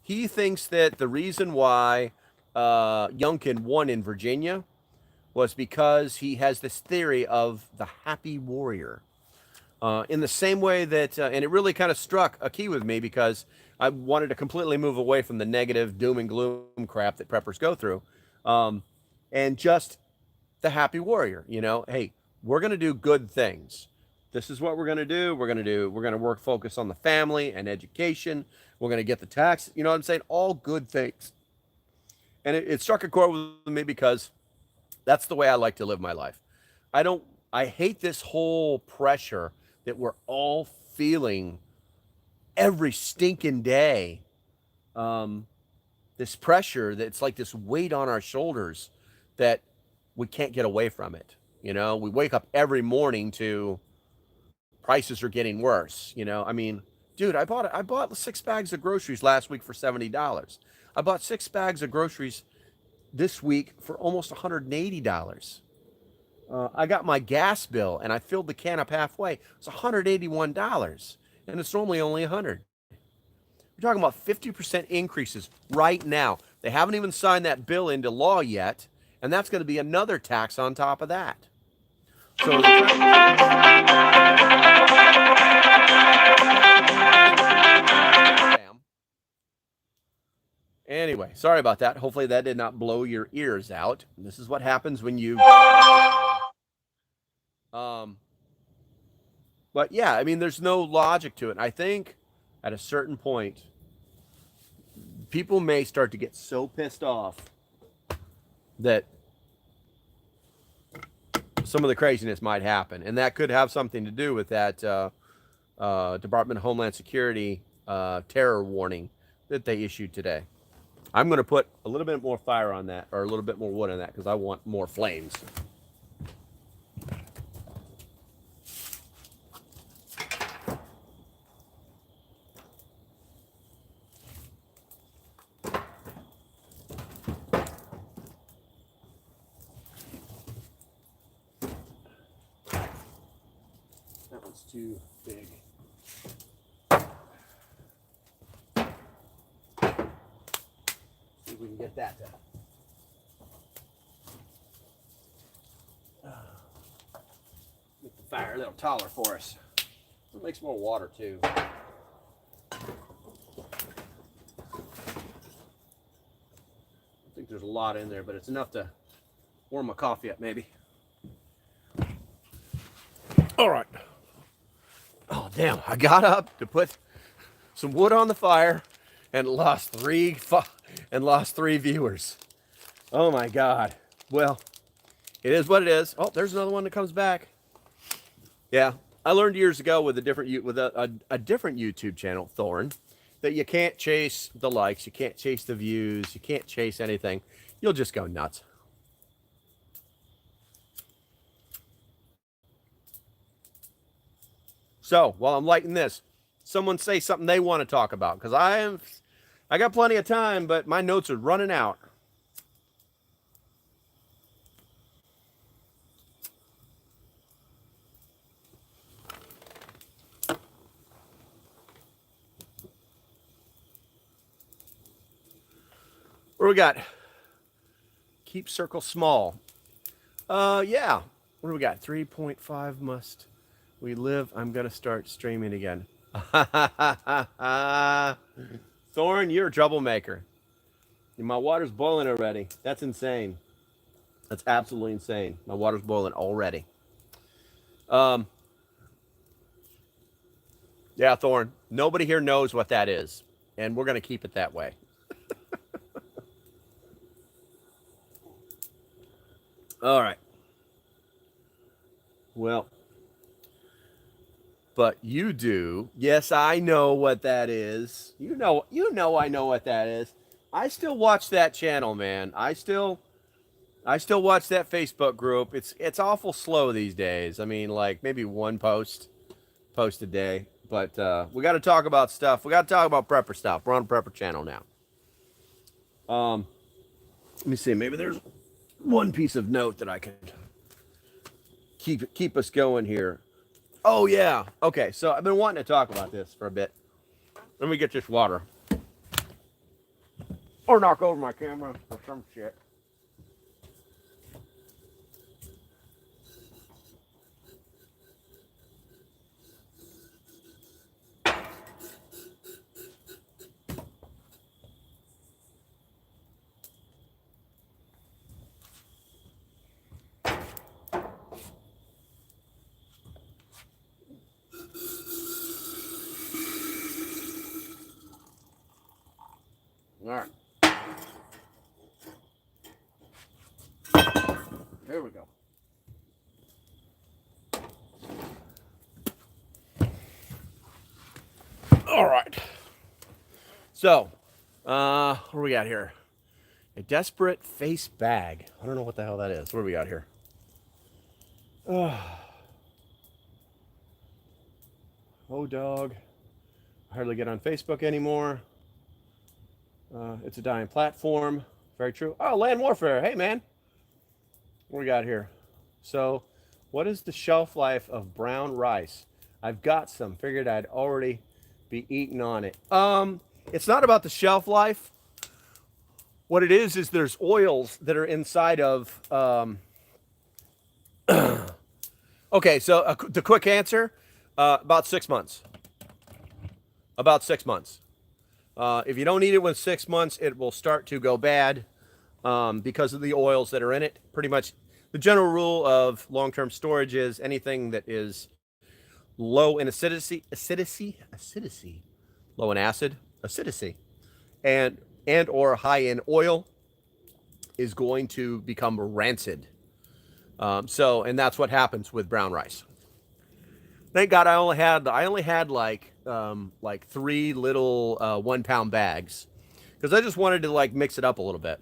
He thinks that the reason why Youngkin won in Virginia was because he has this theory of the happy warrior. In the same way that, and it really kind of struck a key with me, because I wanted to completely move away from the negative doom and gloom crap that preppers go through, and just the happy warrior. You know, hey, we're going to do good things. This is what we're going to do. We're going to focus on the family and education. We're going to get the tax. You know what I'm saying? All good things. And it struck a chord with me, because that's the way I like to live my life. I hate this whole pressure that we're all feeling every stinking day. This pressure that's like this weight on our shoulders that we can't get away from it. You know, we wake up every morning to prices are getting worse. You know, I mean, dude, I bought 6 bags of groceries last week for $70. I bought 6 bags of groceries this week for almost $180. I got my gas bill and I filled the can up halfway. It's $181, and it's normally only $100. We're talking about 50% increases right now. They haven't even signed that bill into law yet, and that's going to be another tax on top of that. So anyway, sorry about that. Hopefully that did not blow your ears out. This is what happens when you But yeah, I mean, there's no logic to it. I think at a certain point, people may start to get so pissed off that some of the craziness might happen, and that could have something to do with that Department of Homeland Security terror warning that they issued today. I'm going to put a little bit more fire on that, or a little bit more wood on that, because I want more flames. That one's too big. See if we can get that to make the fire a little taller for us. It makes more water too. I think there's a lot in there, but it's enough to warm my coffee up maybe. All right. Oh damn, I got up to put some wood on the fire and lost three viewers. Oh my God. Well, it is what it is. Oh, there's another one that comes back. Yeah, I learned years ago with a different YouTube channel, Thorn, that you can't chase the likes, you can't chase the views, you can't chase anything. You'll just go nuts. So while I'm lighting this, someone say something they want to talk about, because I got plenty of time, but my notes are running out. What do we got? Keep circle small. Yeah. What do we got? 3.5 must we live. I'm going to start streaming again. Thorn, you're a troublemaker. My water's boiling already. That's insane. That's absolutely insane. My water's boiling already. Yeah, Thorn, nobody here knows what that is, and we're going to keep it that way. All right. Well, but you do. Yes, I know what that is. You know I know what that is. I still watch that channel, man. I still watch that Facebook group. It's awful slow these days. I mean, like maybe one post a day. But we got to talk about stuff. We got to talk about prepper stuff. We're on Prepper channel now. Let me see. Maybe there's one piece of note that I can keep us going here. Oh yeah. Okay. So I've been wanting to talk about this for a bit. Let me get this water. Or knock over my camera or some shit. All right. There we go. All right. So, what do we got here? A desperate face bag. I don't know what the hell that is. What do we got here? Oh, dog. I hardly get on Facebook anymore. It's a dying platform. Very true. Oh, land warfare. Hey, man. What we got here? So, what is the shelf life of brown rice? I've got some. Figured I'd already be eating on it. It's not about the shelf life. What it is there's oils that are inside of. Okay, so the quick answer: about 6 months. About 6 months. If you don't eat it within 6 months, it will start to go bad because of the oils that are in it. Pretty much The general rule of long-term storage is anything that is low in acidity, low in acid, acidity, and or high in oil is going to become rancid. And that's what happens with brown rice. Thank God I only had like 3 little 1 pound bags because I just wanted to like mix it up a little bit.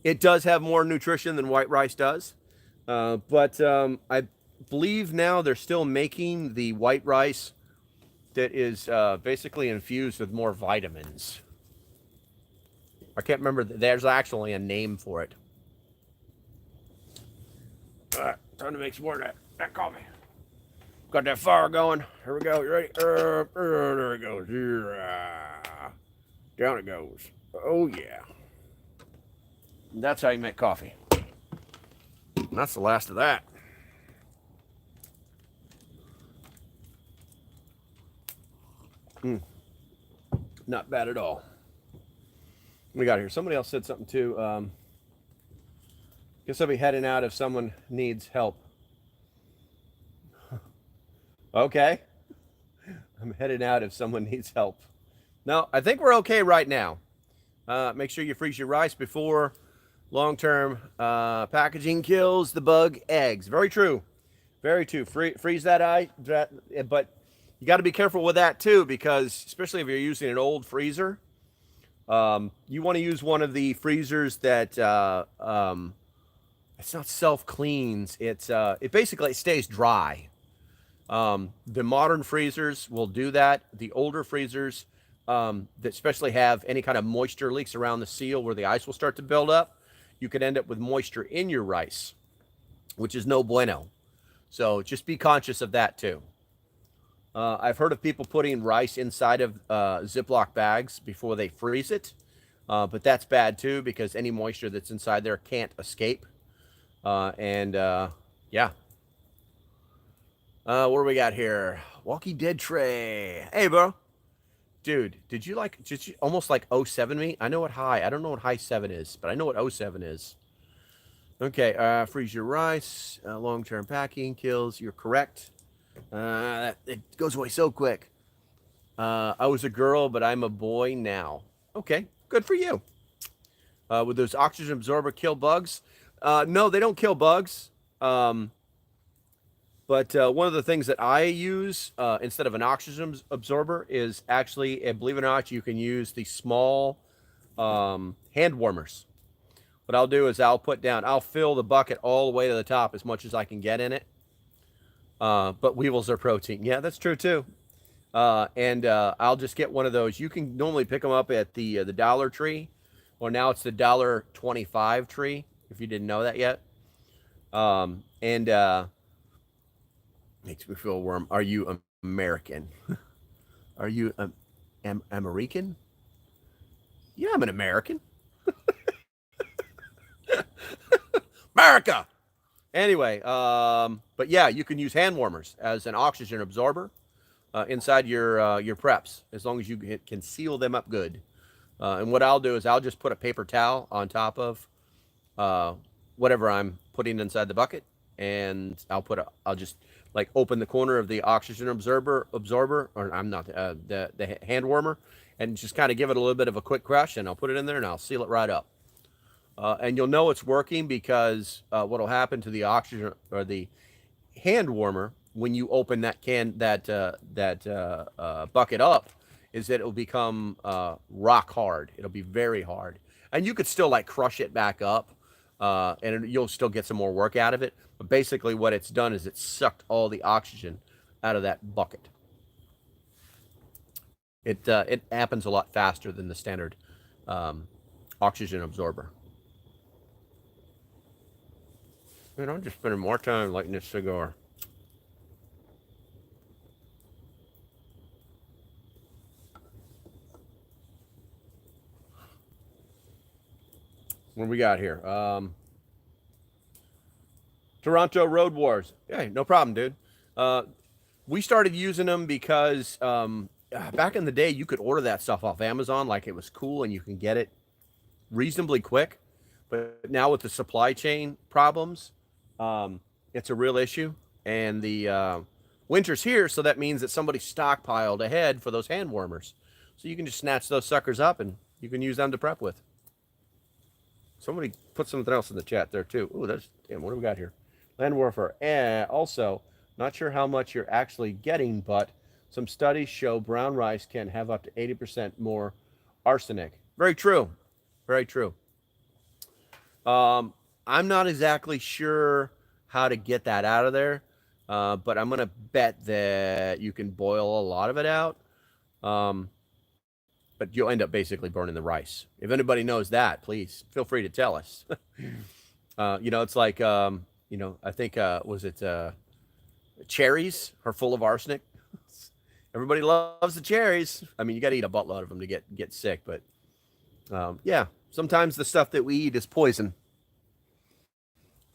It does have more nutrition than white rice does, but I believe now they're still making the white rice that is basically infused with more vitamins. I can't remember. There's actually a name for it. All right, time to make some more of that coffee. Got that fire going. Here we go. You ready? There it goes. Down it goes. Oh, yeah. That's how you make coffee. And that's the last of that. Not bad at all. We got here. Somebody else said something too. Guess I'll be heading out if someone needs help. Okay. I'm heading out if someone needs help. No, I think we're okay right now. Make sure you freeze your rice before long-term packaging kills the bug eggs. Very true. Very true. Freeze that but you got to be careful with that too, because especially if you're using an old freezer, you want to use one of the freezers that it's not self-cleans. It basically stays dry. The modern freezers will do that. The older freezers that especially have any kind of moisture leaks around the seal where the ice will start to build up, you could end up with moisture in your rice, which is no bueno. So just be conscious of that too. I've heard of people putting rice inside of Ziploc bags before they freeze it, but that's bad too because any moisture that's inside there can't escape. Yeah. What do we got here? Walking Dead Trey. Hey, bro. Dude, did you almost like 07 me? I don't know what high 7 is, but I know what 07 is. Okay, freeze your rice. Long-term packing kills. You're correct. It goes away so quick. I was a girl, but I'm a boy now. Okay, good for you. Would those oxygen absorber kill bugs? No, they don't kill bugs. But one of the things that I use instead of an oxygen absorber is actually, believe it or not, you can use the small hand warmers. What I'll do is I'll fill the bucket all the way to the top as much as I can get in it. But weevils are protein. Yeah, that's true too. I'll just get one of those. You can normally pick them up at the Dollar Tree, or now it's the $1.25 tree, if you didn't know that yet. Makes me feel warm. Are you American? Are you American? Yeah, I'm an American. America. Anyway, but yeah, you can use hand warmers as an oxygen absorber inside your preps, as long as you can seal them up good. And what I'll do is I'll just put a paper towel on top of whatever I'm putting inside the bucket, and I'll just like open the corner of the oxygen absorber, or I'm not the hand warmer, and just kind of give it a little bit of a quick crush, and I'll put it in there and I'll seal it right up. And you'll know it's working because what'll happen to the oxygen or the hand warmer when you open that bucket up is that it'll become rock hard. It'll be very hard, and you could still like crush it back up, and you'll still get some more work out of it. But basically, what it's done is it's sucked all the oxygen out of that bucket. It happens a lot faster than the standard oxygen absorber. Man, I'm just spending more time lighting this cigar. What do we got here? Toronto Road Wars. Hey, no problem, dude. We started using them because back in the day, you could order that stuff off Amazon like it was cool and you can get it reasonably quick. But now with the supply chain problems, it's a real issue. And the winter's here, so that means that somebody stockpiled ahead for those hand warmers. So you can just snatch those suckers up and you can use them to prep with. Somebody put something else in the chat there too. Ooh, damn, what do we got here? Land warfare. And also, not sure how much you're actually getting, but some studies show brown rice can have up to 80% more arsenic. Very true. Very true. I'm not exactly sure how to get that out of there, but I'm going to bet that you can boil a lot of it out. But you'll end up basically burning the rice. If anybody knows that, please feel free to tell us. It's like, I think, was it cherries are full of arsenic? Everybody loves the cherries. I mean, you got to eat a buttload of them to get sick. But yeah, sometimes the stuff that we eat is poison.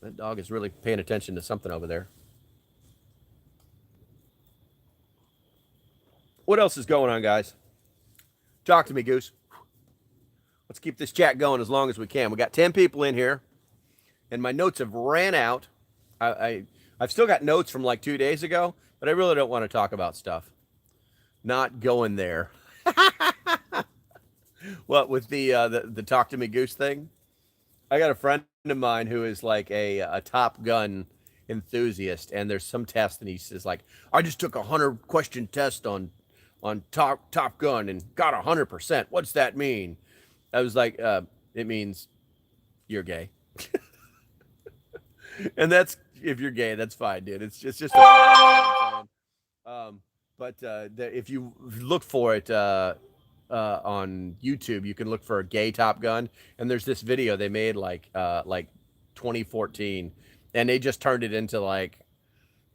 That dog is really paying attention to something over there. What else is going on, guys? Talk to me, Goose. Let's keep this chat going as long as we can. We got 10 people in here, and my notes have ran out. I've still got notes from like 2 days ago, but I really don't want to talk about stuff. Not going there. What, with the Talk to Me Goose thing? I got a friend of mine who is like a Top Gun enthusiast, and there's some test, and he says like, I just took a 100-question test on Top Gun and got 100%. What's that mean? I was like, it means you're gay. And that's, if you're gay, that's fine, dude. It's just a but if you look for it on YouTube, you can look for a gay Top Gun, and there's this video they made like 2014, and they just turned it into like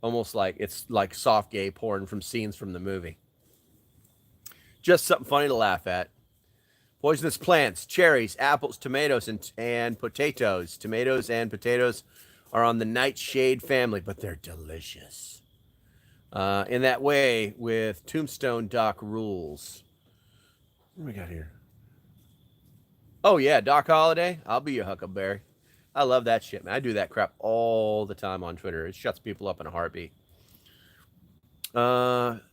almost like it's like soft gay porn from scenes from the movie. Just something funny to laugh at. Poisonous plants, cherries, apples, tomatoes, and potatoes. Tomatoes and potatoes are on the nightshade family, but they're delicious. In that way, with Tombstone Doc rules. What do we got here? Oh, yeah, Doc Holliday. I'll be your Huckleberry. I love that shit, man. I do that crap all the time on Twitter. It shuts people up in a heartbeat.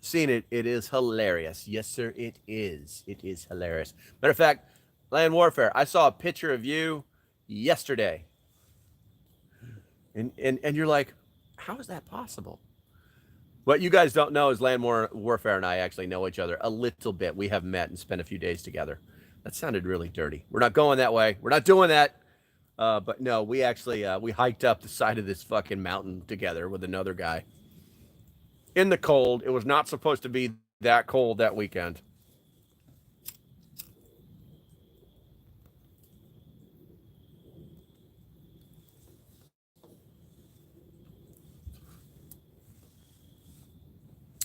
Seen it. It is hilarious. Yes, sir, it is. It is hilarious. Matter of fact, Land Warfare, I saw a picture of you yesterday. And you're like, how is that possible? What you guys don't know is Land Warfare and I actually know each other a little bit. We have met and spent a few days together. That sounded really dirty. We're not going that way. We're not doing that. But no, we actually, we hiked up the side of this fucking mountain together with another guy. In the cold. It was not supposed to be that cold that weekend.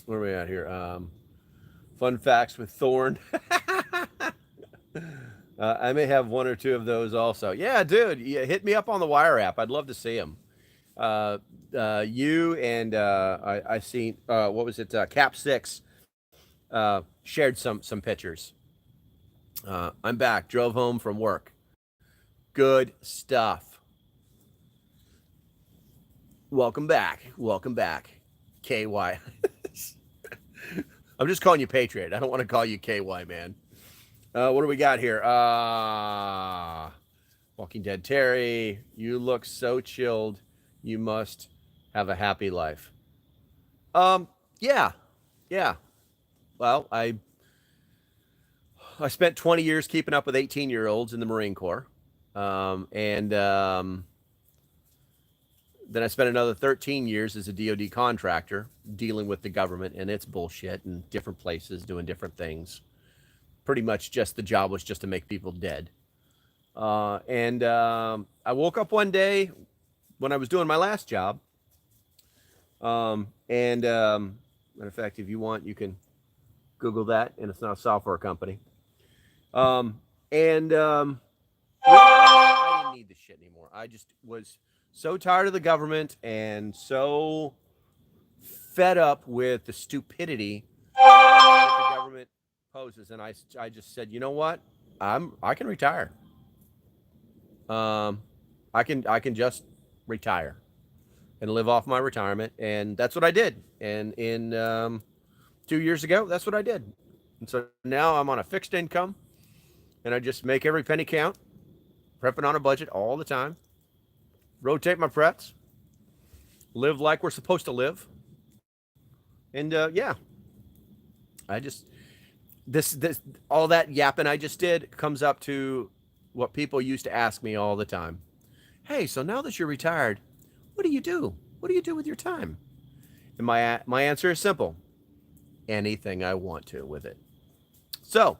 Where are we at here? Fun facts with Thorn. I may have one or two of those also. Yeah, dude, hit me up on the Wire app. I'd love to see them. You and I seen what was it? Cap 6 shared some pictures. I'm back. Drove home from work. Good stuff. Welcome back. Welcome back. KY. I'm just calling you Patriot. I don't want to call you KY, man. What do we got here? Walking Dead Terry, you look so chilled. You must have a happy life. Yeah. Well, I spent 20 years keeping up with 18-year-olds in the Marine Corps. Then I spent another 13 years as a DOD contractor dealing with the government and its bullshit in different places, doing different things. Pretty much just the job was just to make people dead. I woke up one day when I was doing my last job. Matter of fact, if you want, you can Google that, and it's not a software company. I didn't need this shit anymore. I just was so tired of the government and so fed up with the stupidity that the government poses. And I just said, you know what? I can retire. I can just retire and live off my retirement, and that's what I did. And in 2 years ago, that's what I did. And so now I'm on a fixed income, and I just make every penny count, prepping on a budget all the time, rotate my preps, live like we're supposed to live, and yeah, I just this all that yapping I just did comes up to what people used to ask me all the time. Hey, so now that you're retired, what do you do? What do you do with your time? And my answer is simple: anything I want to with it. So,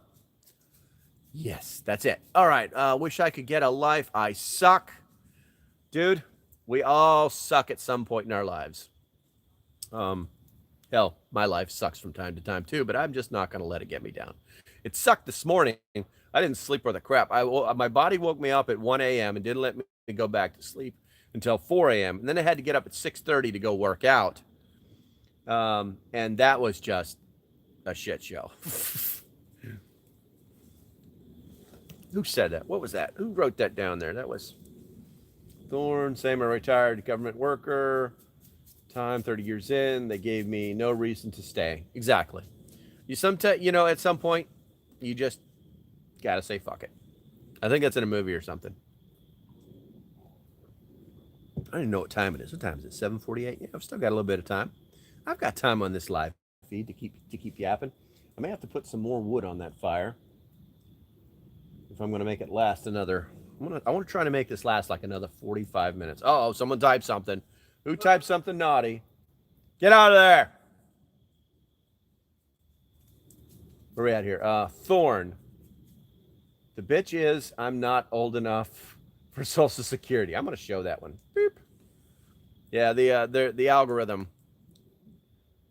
yes, that's it. All right. Wish I could get a life. I suck, dude. We all suck at some point in our lives. Hell, my life sucks from time to time too, but I'm just not going to let it get me down. It sucked this morning. I didn't sleep worth a crap. My body woke me up at 1 a.m. and didn't let me go back to sleep until 4 a.m. And then I had to get up at 6:30 to go work out. And that was just a shit show. Who said that? What was that? Who wrote that down there? That was Thorne, same, a retired government worker. Time 30 years in, they gave me no reason to stay. Exactly. At some point, you just gotta say fuck it. I think that's in a movie or something. I don't even know what time it is. What time is it? 7:48. Yeah, I've still got a little bit of time. I've got time on this live feed to keep yapping. I may have to put some more wood on that fire if I'm going to make it last another. I want to try to make this last like another 45 minutes. Oh, someone typed something. Who typed something naughty? Get out of there. Where are we at here? Thorn. The bitch is I'm not old enough for Social Security. I'm going to show that one. Beep. Yeah, the algorithm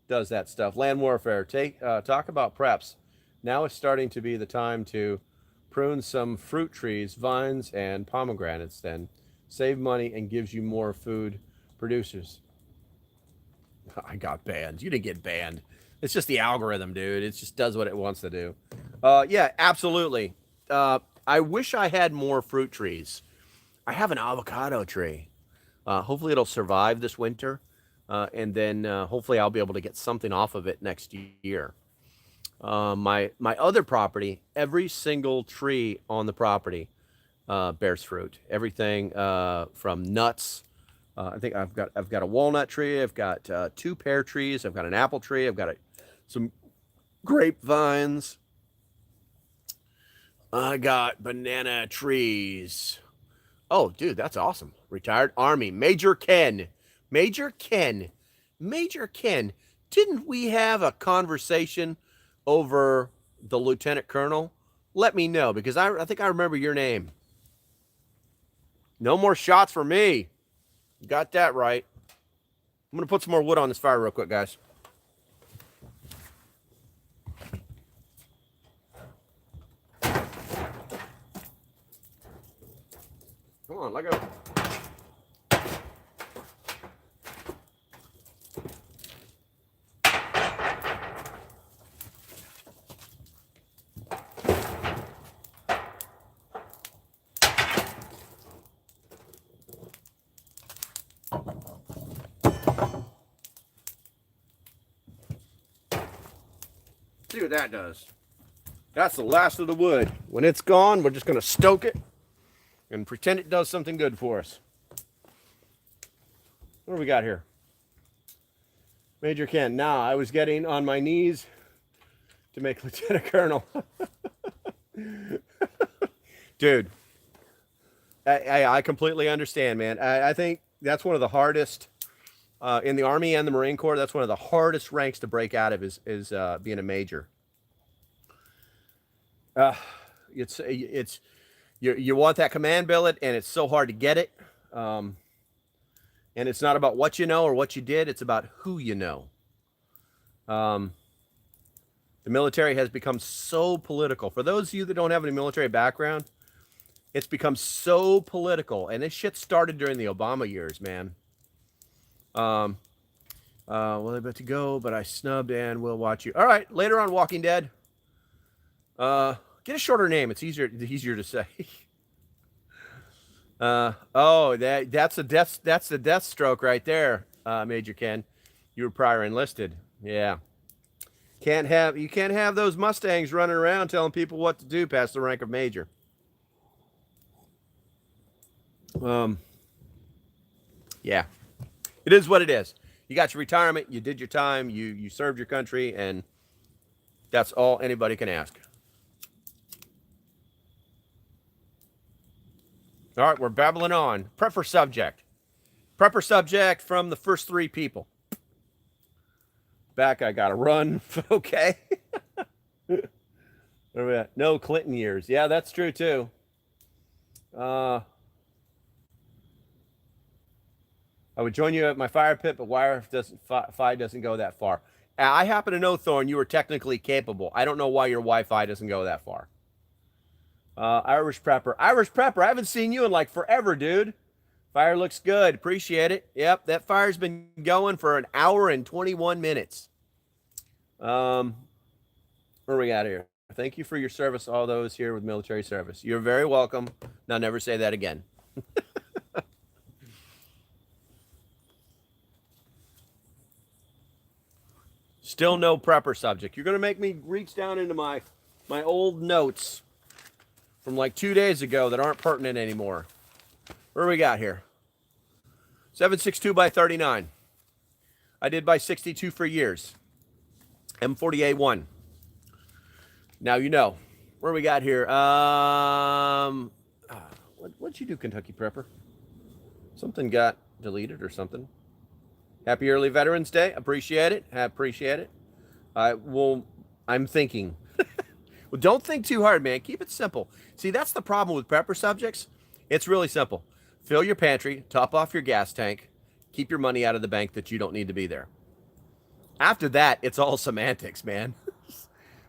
does that stuff. Land warfare. Talk about preps. Now it's starting to be the time to prune some fruit trees, vines, and pomegranates. Then save money and gives you more food producers. I got banned. You didn't get banned. It's just the algorithm, dude. It just does what it wants to do. Yeah, absolutely. I wish I had more fruit trees. I have an avocado tree. Hopefully it'll survive this winter. And then hopefully I'll be able to get something off of it next year. My other property, every single tree on the property bears fruit. Everything from nuts. I think I've got a walnut tree. I've got 2 pear trees. I've got an apple tree. I've got some grapevines. I got banana trees. Oh, dude, that's awesome. Retired Army. Major Ken. Didn't we have a conversation over the lieutenant colonel? Let me know, because I think I remember your name. No more shots for me. You got that right. I'm going to put some more wood on this fire real quick, guys. Come on, let go. See what that does. That's the last of the wood. When it's gone, we're just going to stoke it and pretend it does something good for us. What do we got here? Major Ken. Now, I was getting on my knees to make Lieutenant Colonel. Dude, I completely understand, man. I think that's one of the hardest in the Army and the Marine Corps. That's one of the hardest ranks to break out of is being a major. You want that command billet, and it's so hard to get it. And it's not about what you know or what you did. It's about who you know. The military has become so political. For those of you that don't have any military background, it's become so political. And this shit started during the Obama years, man. Well, I'm about to go, but I snubbed and will watch you. All right, later on Walking Dead. Get a shorter name. It's easier to say. Oh, that's the death stroke right there, Major Ken. You were prior enlisted. Yeah. You can't have those Mustangs running around telling people what to do past the rank of major. Yeah. It is what it is. You got your retirement, you did your time, you served your country, and that's all anybody can ask. All right, we're babbling on. Prepper subject. Prepper subject from the first three people. Back, I gotta run. Okay. Where are we at? No Clinton years. Yeah, that's true too. I would join you at my fire pit, but Wi-Fi doesn't go that far. I happen to know, Thorne, you are technically capable. I don't know why your Wi-Fi doesn't go that far. Irish Prepper. Irish Prepper, I haven't seen you in like forever, dude. Fire looks good. Appreciate it. Yep, that fire's been going for an hour and 21 minutes. Where we got here? Thank you for your service, all those here with military service. You're very welcome. Now, never say that again. Still no prepper subject. You're going to make me reach down into my old notes from like 2 days ago that aren't pertinent anymore. Where do we got here? 762 by 39. I did by 62 for years. M40A1. Now you know. Where we got here? What'd you do, Kentucky Prepper? Something got deleted or something. Happy early Veterans Day. Appreciate it. Appreciate it. I'm thinking. Well, don't think too hard, man. Keep it simple. See, that's the problem with prepper subjects. It's really simple. Fill your pantry, top off your gas tank, keep your money out of the bank that you don't need to be there. After that, it's all semantics, man.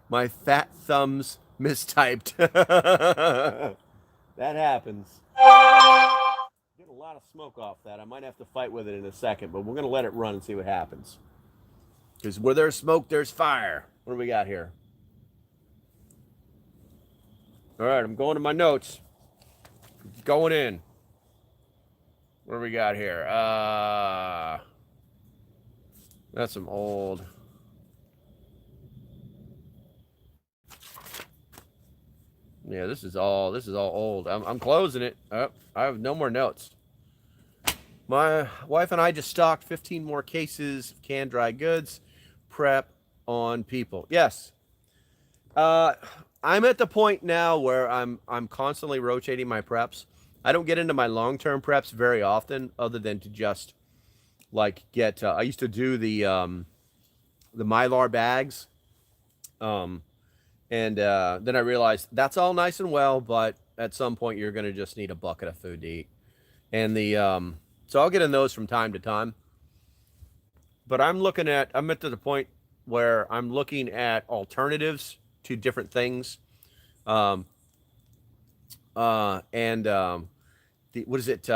My fat thumbs mistyped. That happens. Get a lot of smoke off that. I might have to fight with it in a second, but we're going to let it run and see what happens. Because where there's smoke, there's fire. What do we got here? All right, I'm going to my notes. Going in. What do we got here? That's some old. Yeah, this is all old. I'm closing it. Oh, I have no more notes. My wife and I just stocked 15 more cases of canned dry goods. Prep on people. Yes. I'm at the point now where I'm constantly rotating my preps. I don't get into my long-term preps very often, other than to just like get. I used to do the Mylar bags, and then I realized that's all nice and well, but at some point you're going to just need a bucket of food to eat, and so I'll get in those from time to time. But I'm at the point where I'm looking at alternatives to different things. What is it?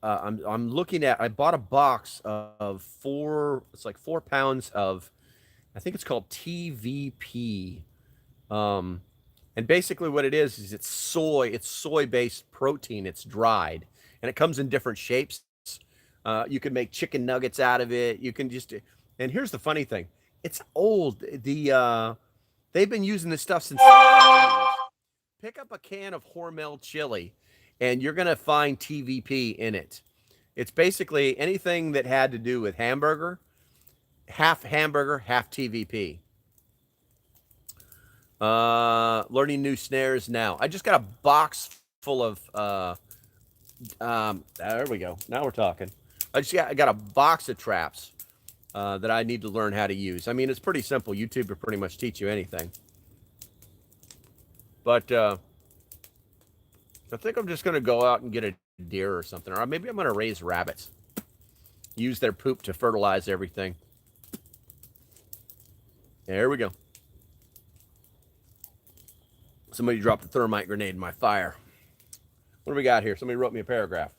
I'm looking at, I bought a box of 4 pounds of, I think it's called TVP. And basically what it is it's soy-based protein. It's dried and it comes in different shapes. You can make chicken nuggets out of it. You can and here's the funny thing. It's old. They've been using this stuff since the 70s. Pick up a can of Hormel chili, and you're going to find TVP in it. It's basically anything that had to do with hamburger, half TVP. Learning new snares now. I just got a box full of, there we go. Now we're talking. I got a box of traps that I need to learn how to use. I mean, it's pretty simple. YouTube will pretty much teach you anything. But I think I'm just going to go out and get a deer or something. Or maybe I'm going to raise rabbits. Use their poop to fertilize everything. There we go. Somebody dropped a thermite grenade in my fire. What do we got here? Somebody wrote me a paragraph.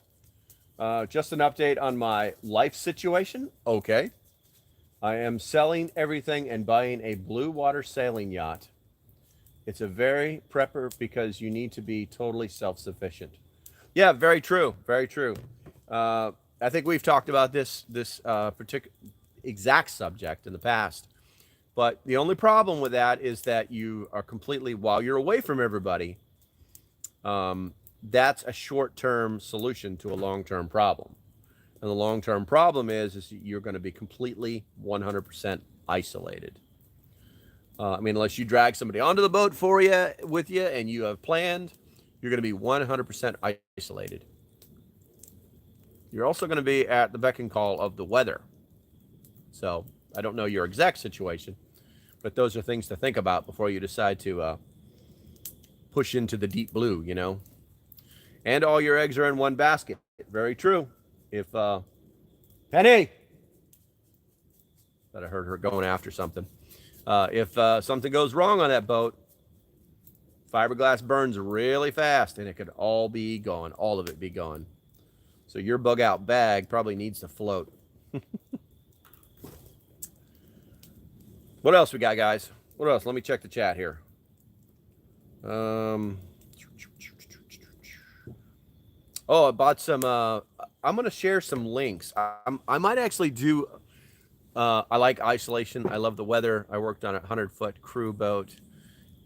Just an update on my life situation. Okay. I am selling everything and buying a blue water sailing yacht. It's a very prepper because you need to be totally self-sufficient. Yeah, very true. Very true. I think we've talked about this particular exact subject in the past. But the only problem with that is that you are completely, while you're away from everybody, that's a short-term solution to a long-term problem. And the long-term problem is you're going to be completely 100% isolated. I mean, unless you drag somebody onto the boat for you, with you, and you have planned, you're going to be 100% isolated. You're also going to be at the beck and call of the weather. So I don't know your exact situation, but those are things to think about before you decide to push into the deep blue, you know. And all your eggs are in one basket. Very true. If Penny, thought I heard her going after something. If something goes wrong on that boat, fiberglass burns really fast, and it could all be gone. All of it be gone. So your bug out bag probably needs to float. What else we got, guys? What else? Let me check the chat here. Oh, I bought some. I'm going to share some links. I might actually do. I like isolation. I love the weather. I worked on a 100-foot crew boat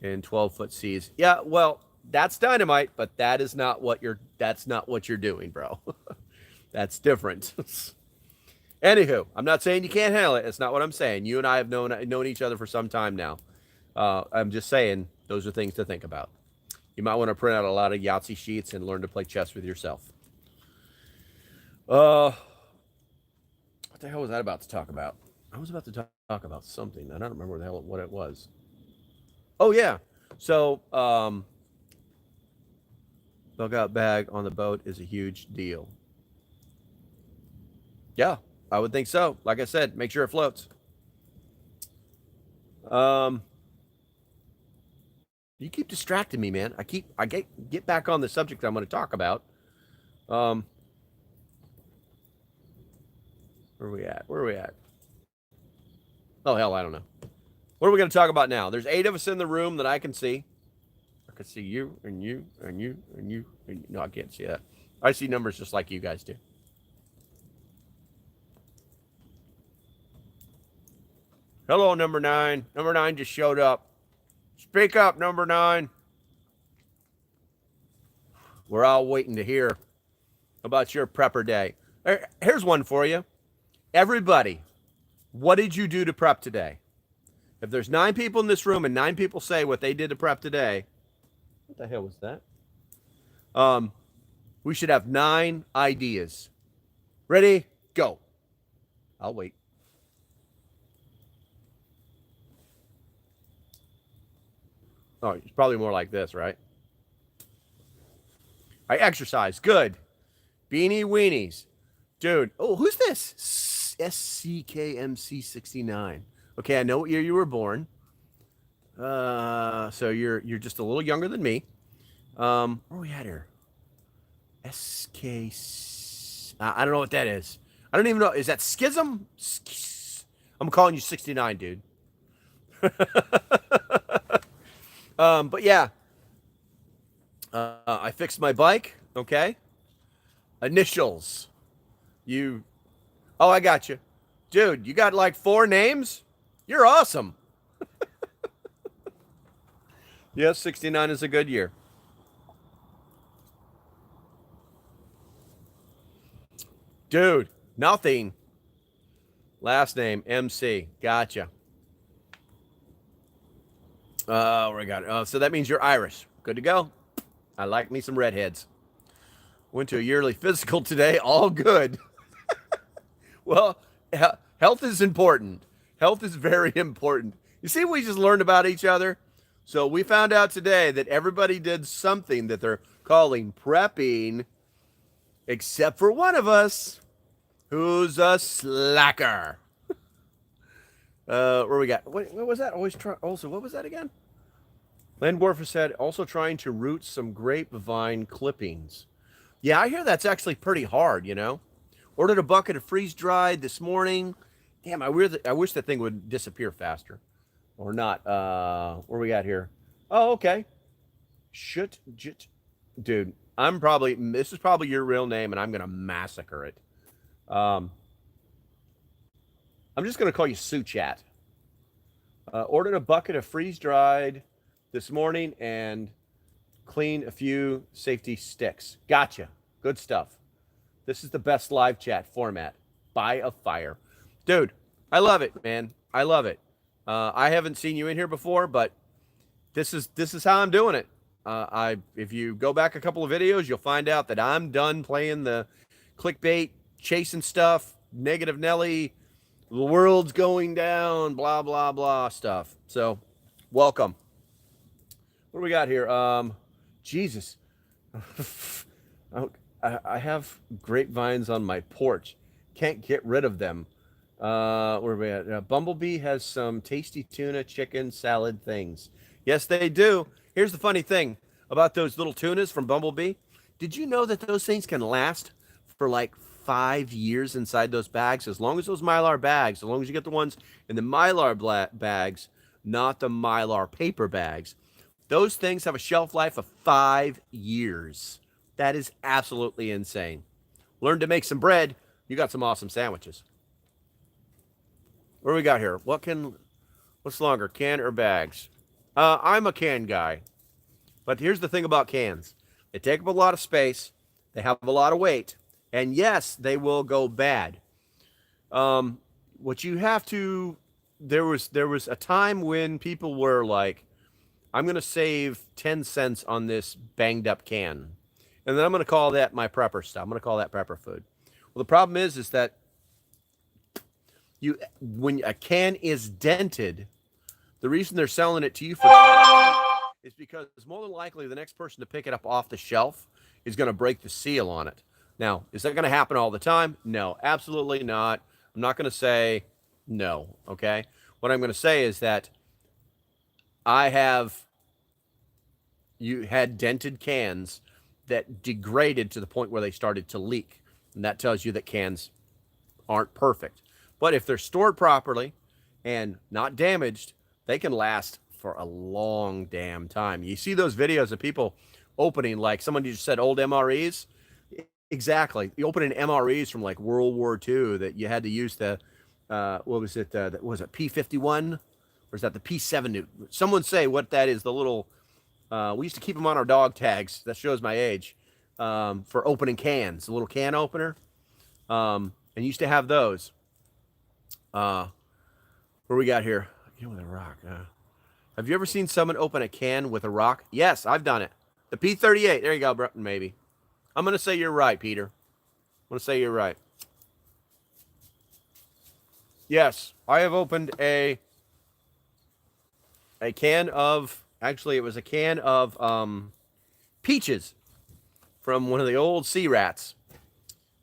in 12-foot seas. Yeah, well, that's dynamite, but that is not what you're. That's not what you're doing, bro. That's different. Anywho, I'm not saying you can't handle it. That's not what I'm saying. You and I have known each other for some time now. I'm just saying those are things to think about. You might want to print out a lot of Yahtzee sheets and learn to play chess with yourself. What the hell was I about to talk about? I was about to talk about something. I don't remember what it was. Oh yeah. So bug out bag on the boat is a huge deal. Yeah, I would think so. Like I said, make sure it floats. You keep distracting me, man. I get back on the subject I'm going to talk about. Where are we at? Oh, hell, I don't know. What are we going to talk about now? There's 8 of us in the room that I can see. I can see you and you and you and you. No, I can't see that. I see numbers just like you guys do. Hello, number 9. Number 9 just showed up. Speak up, number 9. We're all waiting to hear about your prepper day. Here's one for you. Everybody, what did you do to prep today? If there's 9 people in this room and 9 people say what they did to prep today, what the hell was that? We should have 9 ideas. Ready? Go. I'll wait. Oh, it's probably more like this, right? I exercise. Good. Beanie weenies. Dude. Oh, who's this? SCKMC69. Okay, I know what year you were born. So you're just a little younger than me. Where are we at here? SK. I don't know what that is. I don't even know. Is that Schism? I'm calling you 69, dude. But yeah, I fixed my bike. Okay. Initials. Oh, I got you. Dude, you got like 4 names? You're awesome. Yes, 69 is a good year. Dude, nothing. Last name, MC. Gotcha. We got it. So that means you're Irish. Good to go. I like me some redheads. Went to a yearly physical today. All good. Well, health is important. Health is very important. You see, we just learned about each other. So we found out today that everybody did something that they're calling prepping, except for one of us, who's a slacker. Where we got? What was that? Also, what was that again? Landwarfer said, also trying to root some grapevine clippings. Yeah, I hear that's actually pretty hard, you know. Ordered a bucket of freeze-dried this morning. Damn, I wish that thing would disappear faster. Or not. Where we got here? Oh, okay. Dude, This is probably your real name, and I'm gonna massacre it. I'm just gonna call you Sue Chat. Ordered a bucket of freeze-dried this morning and clean a few safety sticks. Gotcha. Good stuff. This is the best live chat format. By a fire. Dude, I love it, man. I love it. I haven't seen you in here before, but this is how I'm doing it. If you go back a couple of videos, you'll find out that I'm done playing the clickbait, chasing stuff, negative Nelly, the world's going down, blah, blah, blah stuff. So, welcome. What do we got here? Jesus. I have grapevines on my porch. Can't get rid of them. Where are we at? Bumblebee has some tasty tuna, chicken, salad things. Yes, they do. Here's the funny thing about those little tunas from Bumblebee. Did you know that those things can last for like 5 years inside those bags? As long as those Mylar bags, as long as you get the ones in the Mylar bags, not the Mylar paper bags, those things have a shelf life of 5 years. That is absolutely insane. Learn to make some bread. You got some awesome sandwiches. What do we got here? What's longer, can or bags? I'm a can guy. But here's the thing about cans. They take up a lot of space. They have a lot of weight. And yes, they will go bad. What you have to, there was a time when people were like, I'm going to save 10 cents on this banged up can. And then I'm going to call that my prepper stuff. I'm going to call that prepper food. Well, the problem is that when a can is dented, the reason they're selling it to you for is because more than likely the next person to pick it up off the shelf is going to break the seal on it. Now, is that going to happen all the time? No, absolutely not. I'm not going to say no, okay? What I'm going to say is that you had dented cans that degraded to the point where they started to leak. And that tells you that cans aren't perfect. But if they're stored properly and not damaged, they can last for a long damn time. You see those videos of people opening, like someone just said, old MREs. Exactly. You open MREs from like World War II that you had to use the, what was it, P-51? Or is that the P-7? Someone say what that is, the little, we used to keep them on our dog tags. That shows my age. For opening cans, a little can opener. And used to have those. What we got here? With a rock. Have you ever seen someone open a can with a rock? Yes, I've done it. The P-38. There you go, bro. Maybe. I'm going to say you're right, Peter. I'm going to say you're right. Yes, I have opened a can of, actually it was a can of peaches from one of the old sea rats.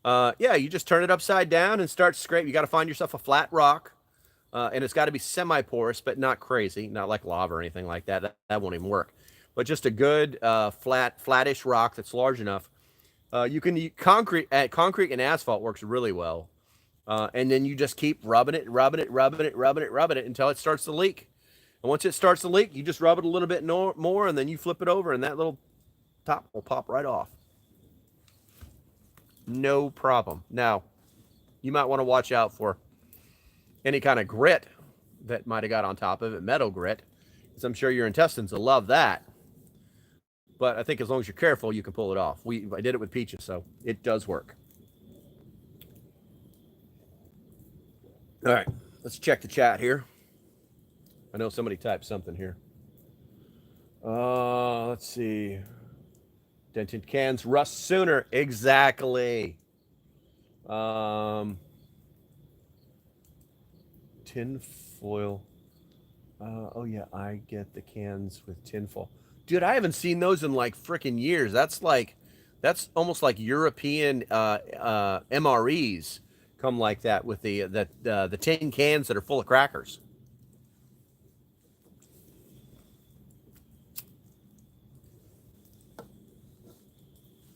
Yeah, you just turn it upside down and start scraping. You got to find yourself a flat rock. And it's got to be semi-porous, but not crazy, not like lava or anything like that. That won't even work. But just a good flattish rock that's large enough. You can use concrete and asphalt works really well. And then you just keep rubbing it until it starts to leak. And once it starts to leak, you just rub it a little bit more, and then you flip it over, and that little top will pop right off. No problem. Now, you might want to watch out for any kind of grit that might have got on top of it, metal grit, because I'm sure your intestines will love that. But I think as long as you're careful, you can pull it off. I did it with peaches, so it does work. All right, let's check the chat here. I know somebody typed something here. Let's see. Dented cans rust sooner. Exactly. Tin foil. Oh yeah, I get the cans with tin foil. Dude, I haven't seen those in like freaking years. That's almost like European MREs come like that with the tin cans that are full of crackers.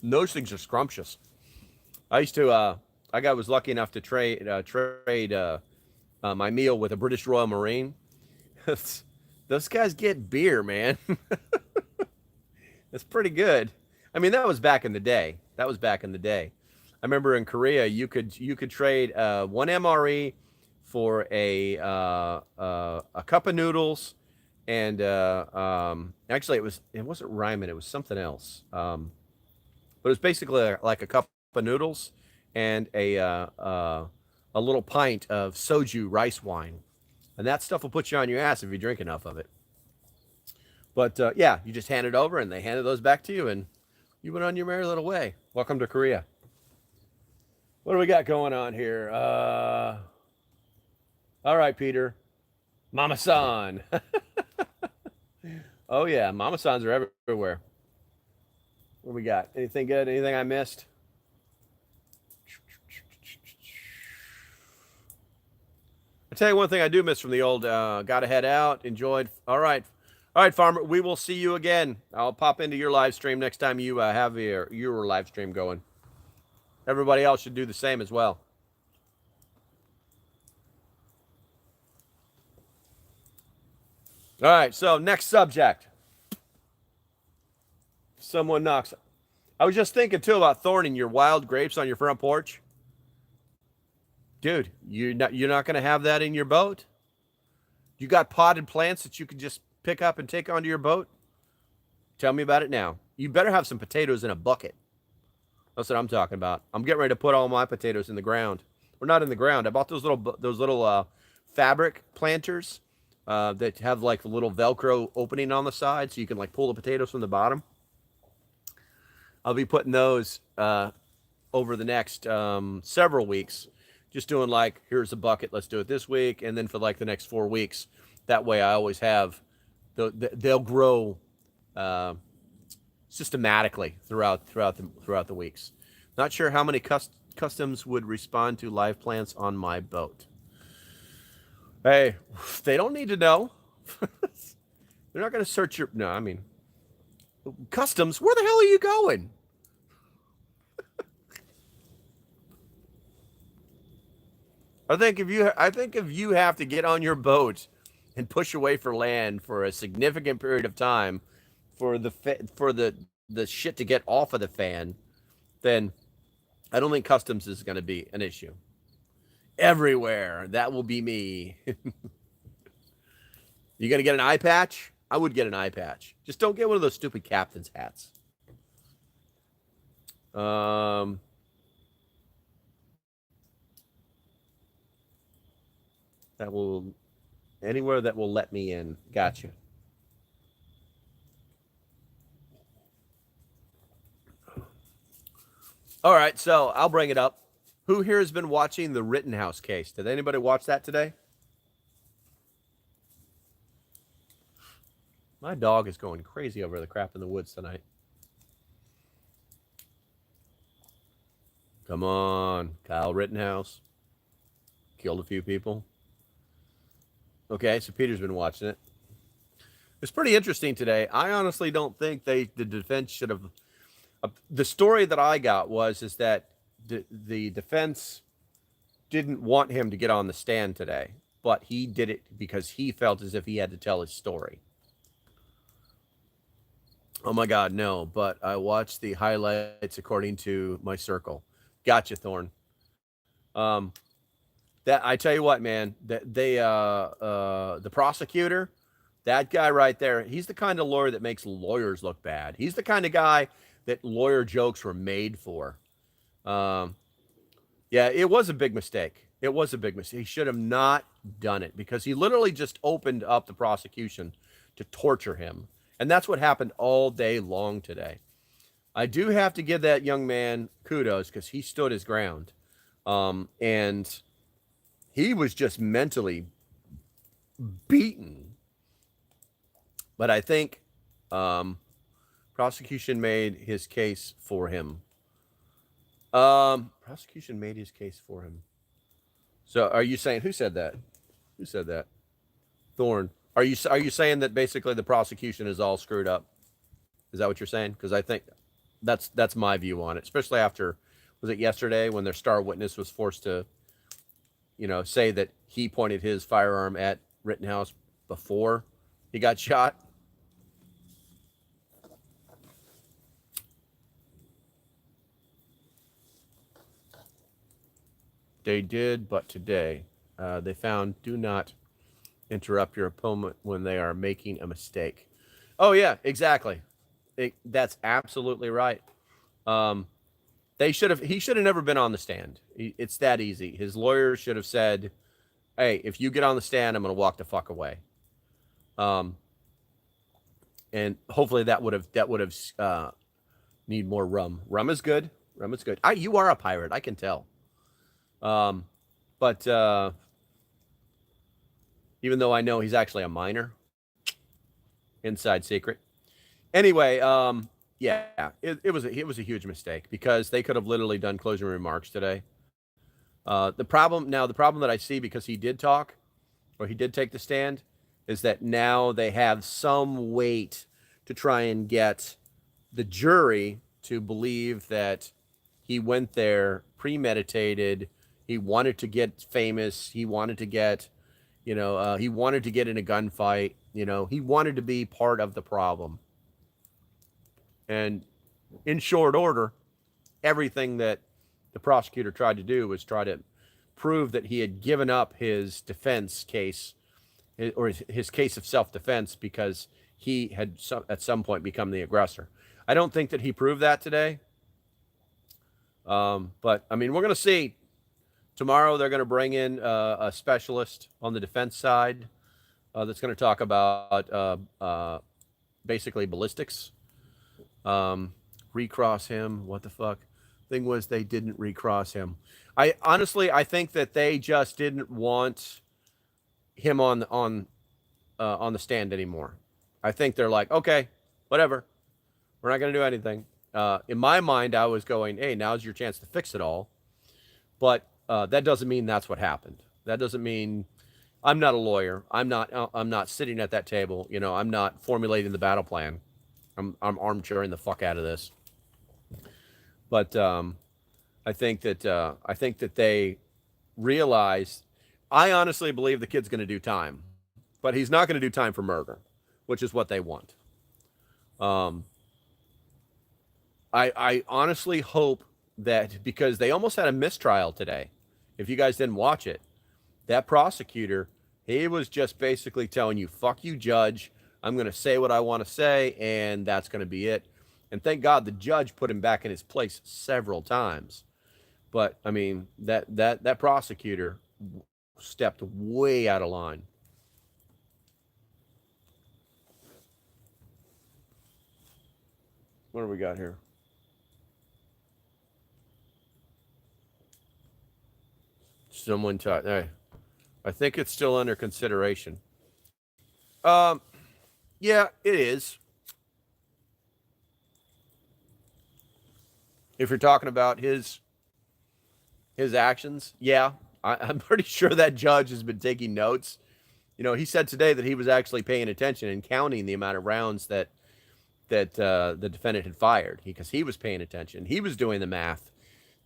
And those things are scrumptious. I was lucky enough to trade my meal with a British Royal Marine. Those guys get beer, man. It's pretty good. I mean, that was back in the day. That was back in the day. I remember in Korea, you could trade one MRE for a cup of noodles, and actually it wasn't ramen, it was something else. But it was basically like a cup of noodles and a little pint of soju rice wine, and that stuff will put you on your ass if you drink enough of it. But yeah, you just hand it over, and they handed those back to you, and you went on your merry little way. Welcome to Korea. What do we got going on here? All right, Peter. Mama-san. Oh, yeah. Mama-sans are everywhere. What do we got? Anything good? Anything I missed? I tell you one thing I do miss from the old gotta head out. Enjoyed. All right. All right, Farmer. We will see you again. I'll pop into your live stream next time you have your live stream going. Everybody else should do the same as well. All right, so next subject. Someone knocks. I was just thinking, too, about thorning your wild grapes on your front porch. Dude, you're not going to have that in your boat? You got potted plants that you can just pick up and take onto your boat? Tell me about it now. You better have some potatoes in a bucket. That's what I'm talking about. I'm getting ready to put all my potatoes in the ground. Or not in the ground. I bought those little fabric planters that have like a little Velcro opening on the side, so you can like pull the potatoes from the bottom. I'll be putting those over the next several weeks. Just doing like, here's a bucket, let's do it this week, and then for like the next 4 weeks. That way, I always have they'll grow systematically throughout the weeks. Not sure how many customs would respond to live plants on my boat. Hey, they don't need to know. They're not going to search your. No, I mean, customs. Where the hell are you going? I think if you have to get on your boat and push away for land for a significant period of time for the shit to get off of the fan, then I don't think customs is going to be an issue. Everywhere, that will be me. You going to get an eye patch? I would get an eye patch. Just don't get one of those stupid captain's hats. That will anywhere that will let me in. Gotcha. All right, so I'll bring it up. Who here has been watching the Rittenhouse case? Did anybody watch that today? My dog is going crazy over the crap in the woods tonight. Come on, Kyle Rittenhouse. Killed a few people. Okay, so Peter's been watching it. It's pretty interesting today. I honestly don't think the defense should have. The story that I got is that the defense didn't want him to get on the stand today, but he did it because he felt as if he had to tell his story. Oh my God, no! But I watched the highlights according to my circle. Gotcha, Thorne. That I tell you what, man, that the prosecutor, that guy right there, he's the kind of lawyer that makes lawyers look bad. He's the kind of guy that lawyer jokes were made for. Yeah, it was a big mistake. It was a big mistake. He should have not done it because he literally just opened up the prosecution to torture him. And that's what happened all day long today. I do have to give that young man kudos because he stood his ground. And he was just mentally beaten. But I think prosecution made his case for him. Prosecution made his case for him. So are you saying, who said that? Who said that? Thorne. Are you saying that basically the prosecution is all screwed up? Is that what you're saying? Because I think that's my view on it, especially after, was it yesterday when their star witness was forced to, say that he pointed his firearm at Rittenhouse before he got shot? They did, but today they found do not interrupt your opponent when they are making a mistake. Oh yeah, exactly. That's absolutely right. Um, they should have. He should have never been on the stand. It's that easy. His lawyer should have said, "Hey, if you get on the stand, I'm going to walk the fuck away." Um, and hopefully that would have need more rum. Rum is good. Rum is good. You are a pirate. I can tell. Um, but even though I know he's actually a minor, inside secret. Anyway, yeah, it was a huge mistake because they could have literally done closing remarks today. The problem that I see because he did talk or he did take the stand is that now they have some weight to try and get the jury to believe that he went there premeditated. He wanted to get famous. He wanted to get, he wanted to get in a gunfight. He wanted to be part of the problem. And in short order, everything that the prosecutor tried to do was try to prove that he had given up his defense case or his case of self-defense because he had at some point become the aggressor. I don't think that he proved that today. But I mean, we're going to see. Tomorrow they're going to bring in a specialist on the defense side that's going to talk about basically ballistics. Recross him. What the fuck? Thing was, they didn't recross him. I think that they just didn't want him on the stand anymore. I think they're like, okay, whatever. We're not going to do anything. In my mind, I was going, hey, now's your chance to fix it all. But that doesn't mean that's what happened. That doesn't mean I'm not a lawyer. I'm not sitting at that table. I'm not formulating the battle plan. I'm armchairing the fuck out of this. But I think that they realize. I honestly believe the kid's going to do time, but he's not going to do time for murder, which is what they want. I honestly hope that because they almost had a mistrial today. If you guys didn't watch it, that prosecutor, he was just basically telling you, fuck you, judge. I'm going to say what I want to say, and that's going to be it. And thank God the judge put him back in his place several times. But, I mean, that prosecutor stepped way out of line. What do we got here? Someone taught. I think it's still under consideration. Yeah, it is. If you're talking about his actions, yeah, I'm pretty sure that judge has been taking notes. He said today that he was actually paying attention and counting the amount of rounds that the defendant had fired because he was paying attention. He was doing the math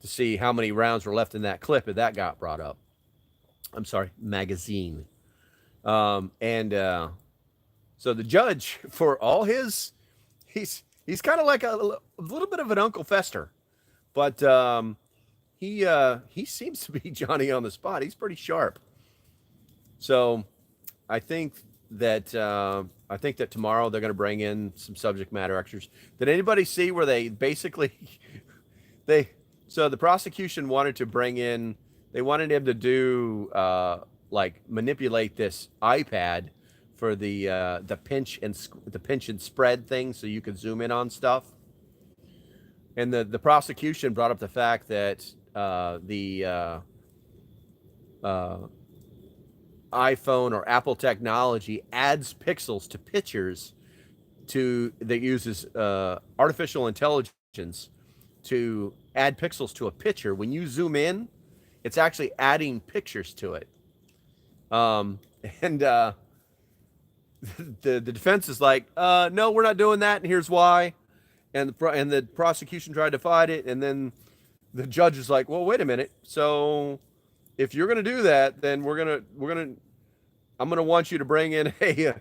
to see how many rounds were left in that clip if that got brought up. I'm sorry, magazine. So the judge, for all his, he's kind of like a little bit of an Uncle Fester, but he seems to be Johnny on the spot. He's pretty sharp. So I think that tomorrow they're going to bring in some subject matter experts. Did anybody see where they basically so the prosecution wanted to bring in, they wanted him to do like manipulate this iPad for the pinch and spread thing so you could zoom in on stuff. And the prosecution brought up the fact that the iPhone or Apple technology adds pixels to pictures that uses artificial intelligence to add pixels to a picture. When you zoom in, it's actually adding pictures to it. And the defense is like, no, we're not doing that, and here's why. And the prosecution tried to fight it, and then the judge is like, well, wait a minute. So if you're going to do that, then I'm going to want you to bring in a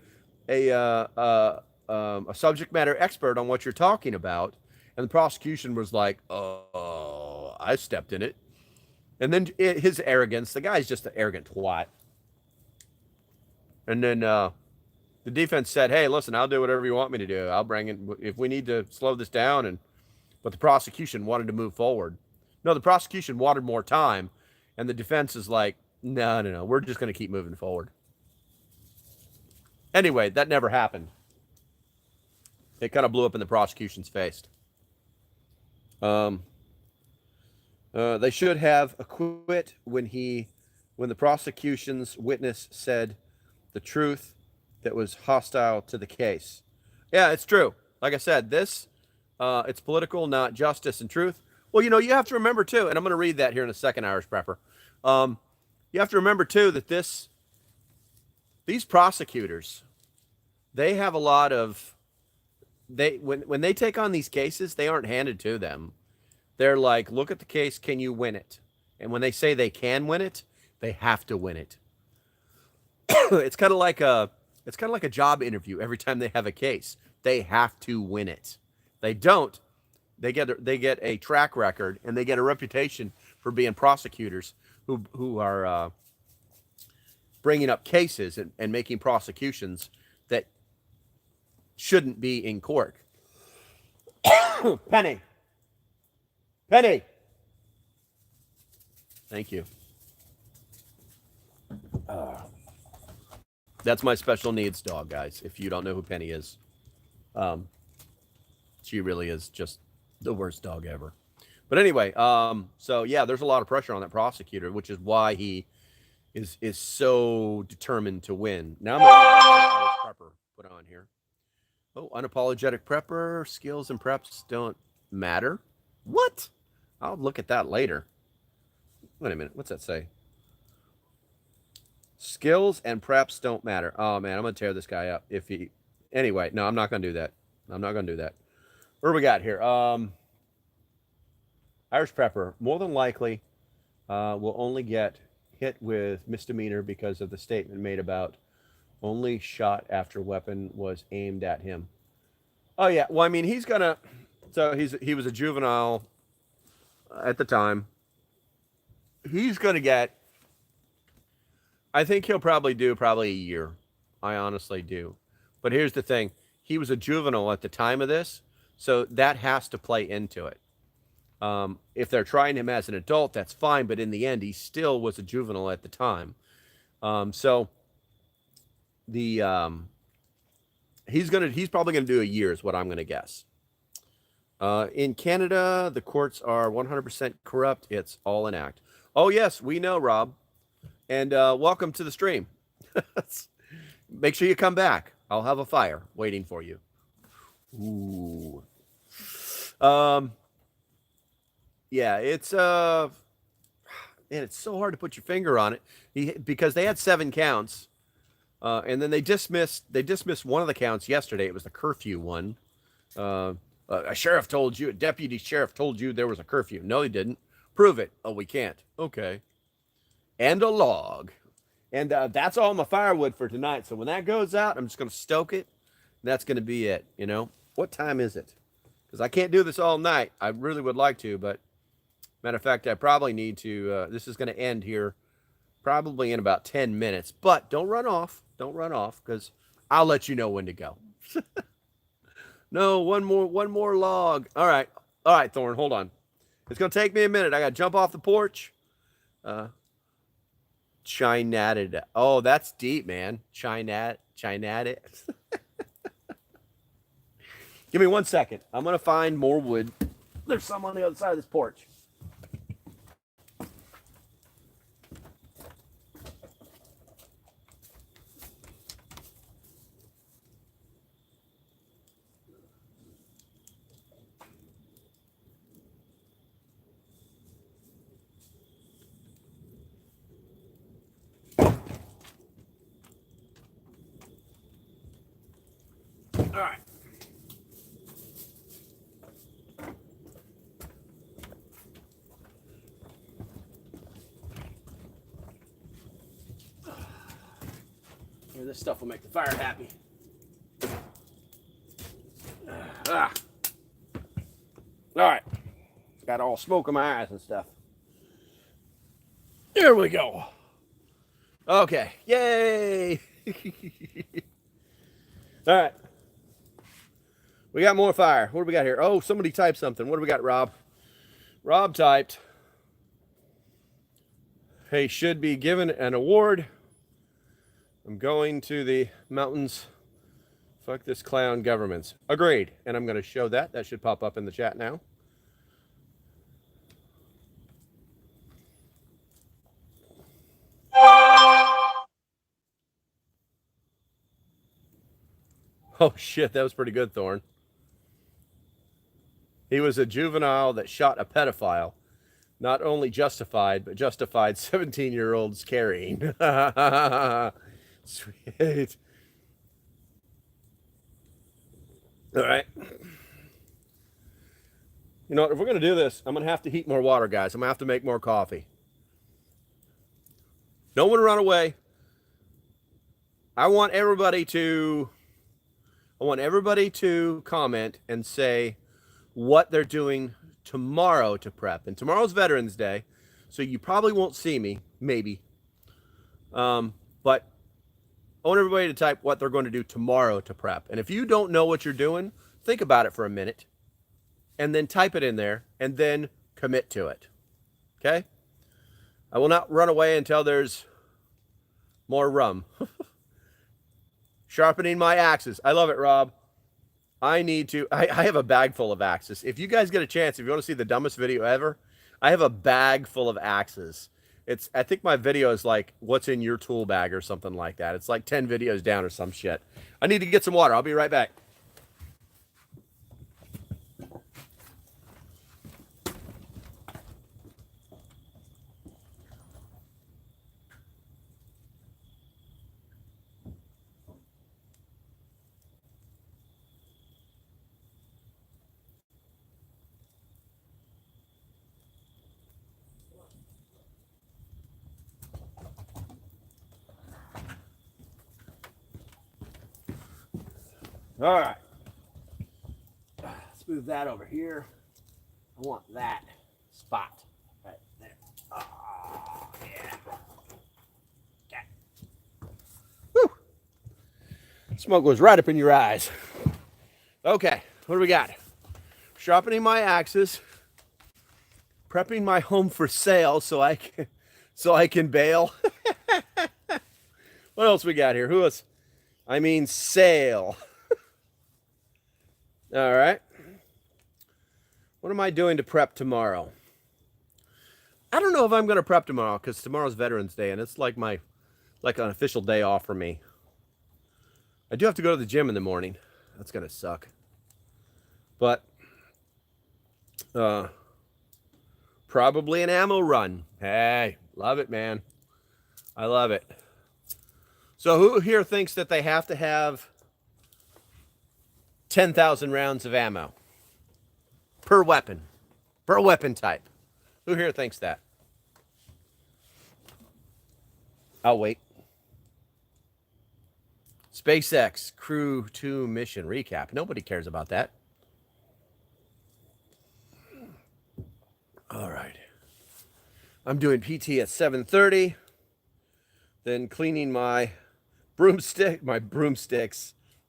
subject matter expert on what you're talking about. And the prosecution was like, oh, I stepped in it. And then his arrogance, the guy's just an arrogant twat. And then the defense said, hey, listen, I'll do whatever you want me to do. I'll bring it if we need to slow this down. But the prosecution wanted to move forward. No, the prosecution wanted more time. And the defense is like, no. We're just going to keep moving forward. Anyway, that never happened. It kind of blew up in the prosecution's face. They should have acquit when the prosecution's witness said the truth that was hostile to the case. Yeah, it's true. Like I said, this it's political, not justice and truth. Well, you have to remember too, and I'm going to read that here in a second, Irish Prepper. You have to remember too that these prosecutors, they have a lot of when they take on these cases, they aren't handed to them. They're like, look at the case, can you win it? And when they say they can win it, they have to win it. It's kind of like a job interview. Every time they have a case, they have to win it. They don't. They get a track record and they get a reputation for being prosecutors who are bringing up cases and making prosecutions that shouldn't be in court. Penny. Thank you. That's my special needs dog, guys. If you don't know who Penny is, she really is just the worst dog ever. But anyway, so yeah, there's a lot of pressure on that prosecutor, which is why he is so determined to win. Now I'm going to prepper put on here. Oh, unapologetic prepper, skills and preps don't matter. What? I'll look at that later. Wait a minute. What's that say? Skills and preps don't matter. Oh, man, I'm going to tear this guy up. Anyway, no, I'm not going to do that. What do we got here? Irish Prepper, more than likely, will only get hit with misdemeanor because of the statement made about only shot after weapon was aimed at him. Oh, yeah. Well, I mean, he was a juvenile at the time. He's going to get, I think he'll probably do a year. I honestly do. But here's the thing. He was a juvenile at the time of this, so that has to play into it. If they're trying him as an adult, that's fine. But in the end, he still was a juvenile at the time. So he's probably going to do a year is what I'm going to guess. In Canada, the courts are 100% corrupt. It's all an act. Oh, yes, we know, Rob. And welcome to the stream. Make sure you come back. I'll have a fire waiting for you. Ooh. Yeah, it's so hard to put your finger on it because they had 7 counts, and then they dismissed one of the counts yesterday. It was the curfew one. A deputy sheriff told you there was a curfew. No, he didn't. Prove it. Oh, we can't. Okay. And a log. And that's all my firewood for tonight. So when that goes out, I'm just going to stoke it. That's going to be it, What time is it? Because I can't do this all night. I really would like to, but matter of fact, I probably need to. This is going to end here probably in about 10 minutes. But don't run off. Don't run off because I'll let you know when to go. No, one more log. All right, Thorne, hold on. It's going to take me a minute. I got to jump off the porch. Chinatted. Oh, that's deep, man. Chinatted. Give me 1 second. I'm going to find more wood. There's some on the other side of this porch. All right. Here, this stuff will make the fire happy. All right. Got all smoke in my eyes and stuff. There we go. Okay. Yay. All right. We got more fire. What do we got here? Oh, somebody typed something. What do we got, Rob? Rob typed, hey, should be given an award. I'm going to the mountains. Fuck this clown governments. Agreed. And I'm going to show that. That should pop up in the chat now. Oh, shit. That was pretty good, Thorne. He was a juvenile that shot a pedophile. Not only justified, but justified 17-year-olds carrying. Sweet. All right. You know, if we're going to do this, I'm going to have to heat more water, guys. I'm going to have to make more coffee. No one run away. I want everybody to comment and say what they're doing tomorrow to prep. And tomorrow's Veterans Day, so you probably won't see me, maybe. But I want everybody to type what they're going to do tomorrow to prep. And if you don't know what you're doing, think about it for a minute and then type it in there and then commit to it. Okay? I will not run away until there's more rum. Sharpening my axes. I love it, Rob. I have a bag full of axes. If you guys get a chance, if you want to see the dumbest video ever, I have a bag full of axes. I think my video is like, what's in your tool bag or something like that. It's like 10 videos down or some shit. I need to get some water. I'll be right back. All right. Let's move that over here. I want that spot right there. Oh, yeah. Okay. Woo. Smoke goes right up in your eyes. Okay, what do we got? Sharpening my axes, prepping my home for sale so I can bail. What else we got here? Sale. All right. What am I doing to prep tomorrow? I don't know if I'm going to prep tomorrow because tomorrow's Veterans Day and it's like an official day off for me. I do have to go to the gym in the morning. That's going to suck. But probably an ammo run. Hey, love it, man. I love it. So who here thinks that they have to have 10,000 rounds of ammo per weapon type? Who here thinks that? I'll wait. SpaceX Crew 2 mission recap. Nobody cares about that. All right. I'm doing PT at 7:30. Then cleaning my broomsticks.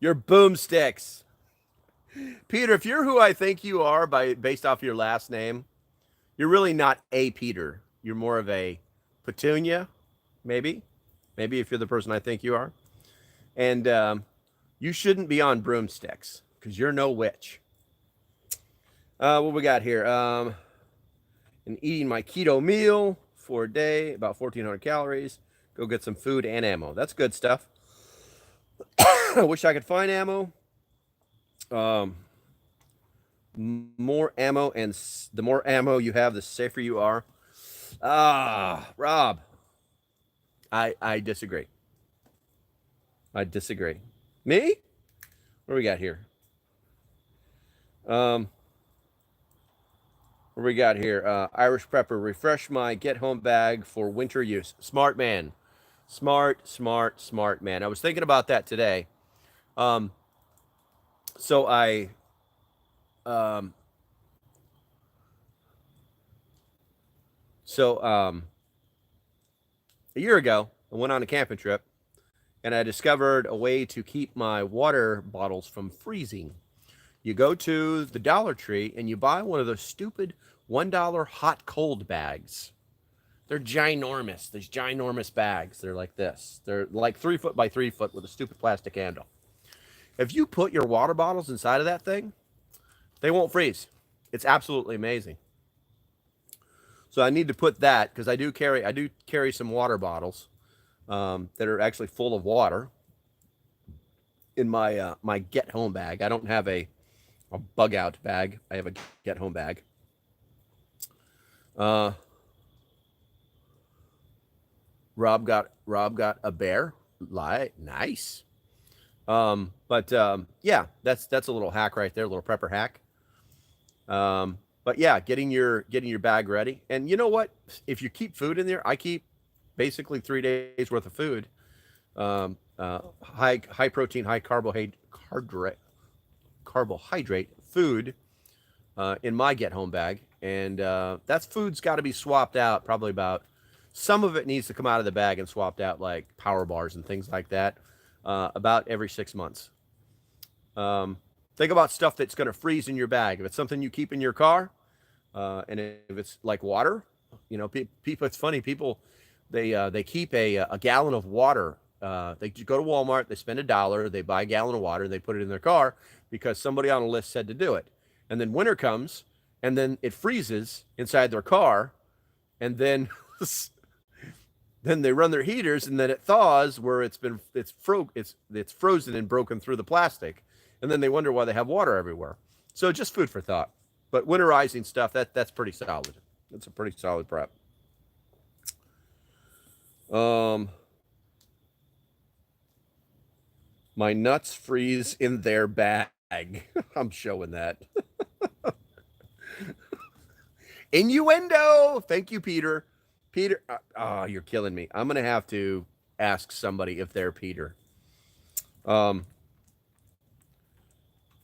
Your boomsticks. Peter, if you're who I think you are based off your last name, you're really not a Peter. You're more of a Petunia, maybe. Maybe if you're the person I think you are. And you shouldn't be on broomsticks because you're no witch. What we got here? And eating my keto meal for a day, about 1,400 calories. Go get some food and ammo. That's good stuff. I wish I could find ammo. More ammo, and the more ammo you have, the safer you are. Rob, I disagree. I disagree. Me? What do we got here? What do we got here? Irish Prepper, refresh my get-home bag for winter use. Smart man. Smart man. I was thinking about that today. So I a year ago, I went on a camping trip and I discovered a way to keep my water bottles from freezing. You go to the Dollar Tree and you buy one of those stupid $1 hot cold bags. They're ginormous. These ginormous bags. They're like this. They're like 3 foot by 3 foot with a stupid plastic handle. If you put your water bottles inside of that thing, they won't freeze. It's absolutely amazing. So I need to put that because I do carry some water bottles that are actually full of water in my my get home bag. I don't have a bug out bag. I have a get home bag. Rob got a bear. Nice. Yeah, that's a little hack right there, a little prepper hack. But yeah, getting your bag ready. And you know what? If you keep food in there, I keep basically 3 days worth of food. High protein, high carbohydrate food in my get home bag. And that's food's got to be swapped out probably about, some of it needs to come out of the bag and swapped out, like power bars and things like that, about every 6 months. Think about stuff that's going to freeze in your bag. If it's something you keep in your car, and if it's like water, you know, people, it's funny, people, they keep a gallon of water. They go to Walmart, they spend $1, they buy a gallon of water, and they put it in their car because somebody on a list said to do it. And then winter comes, and then it freezes inside their car, and then then they run their heaters, and then it thaws where it's frozen and broken through the plastic, and then they wonder why they have water everywhere. So just food for thought. But winterizing stuff, that's pretty solid. That's a pretty solid prep. My nuts freeze in their bag. I'm showing that. Innuendo. Thank you, Peter. Peter, you're killing me. I'm going to have to ask somebody if they're Peter. Where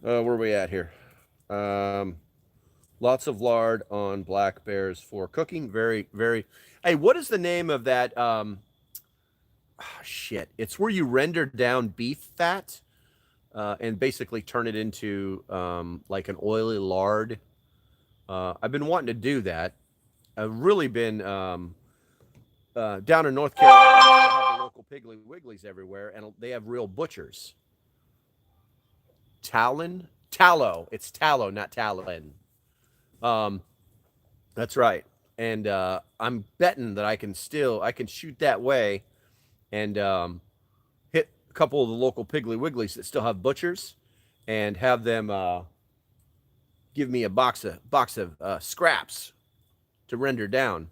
are we at here? Lots of lard on black bears for cooking. Very, very. Hey, what is the name of that? Shit. It's where you render down beef fat and basically turn it into like an oily lard. I've been wanting to do that. I've really been down in North Carolina. They have the local Piggly Wigglies everywhere, and they have real butchers. Tallow. It's tallow, not talon. That's right. And I'm betting that I can shoot that way and hit a couple of the local Piggly Wigglies that still have butchers and have them give me a box of scraps to render down.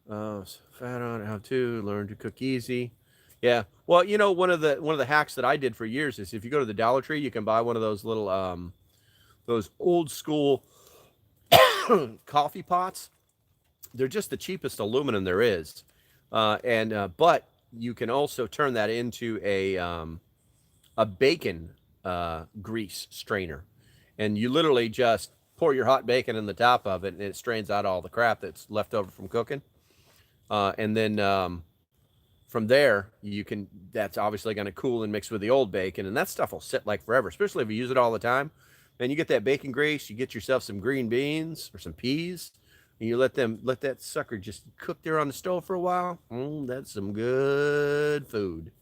Fat on how to learn to cook easy. Yeah. Well, you know, one of the hacks that I did for years is if you go to the Dollar Tree, you can buy one of those little those old school coffee pots. They're just the cheapest aluminum there is. But you can also turn that into a bacon grease strainer. And you literally just pour your hot bacon in the top of it, and it strains out all the crap that's left over from cooking. And then from there, that's obviously going to cool and mix with the old bacon, and that stuff will sit like forever, especially if you use it all the time. And you get that bacon grease, you get yourself some green beans or some peas, and you let that sucker just cook there on the stove for a while. That's some good food.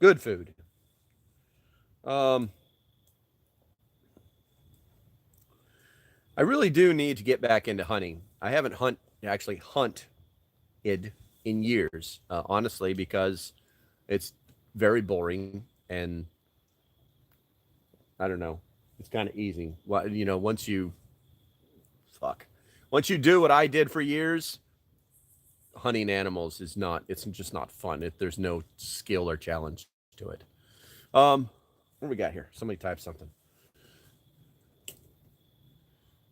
Good food. I really do need to get back into hunting. I haven't hunted in years, honestly, because it's very boring and I don't know. It's kind of easy. Well, you know, once you do what I did for years, hunting animals it's just not fun. There's no skill or challenge to it. What do we got here? Somebody type something.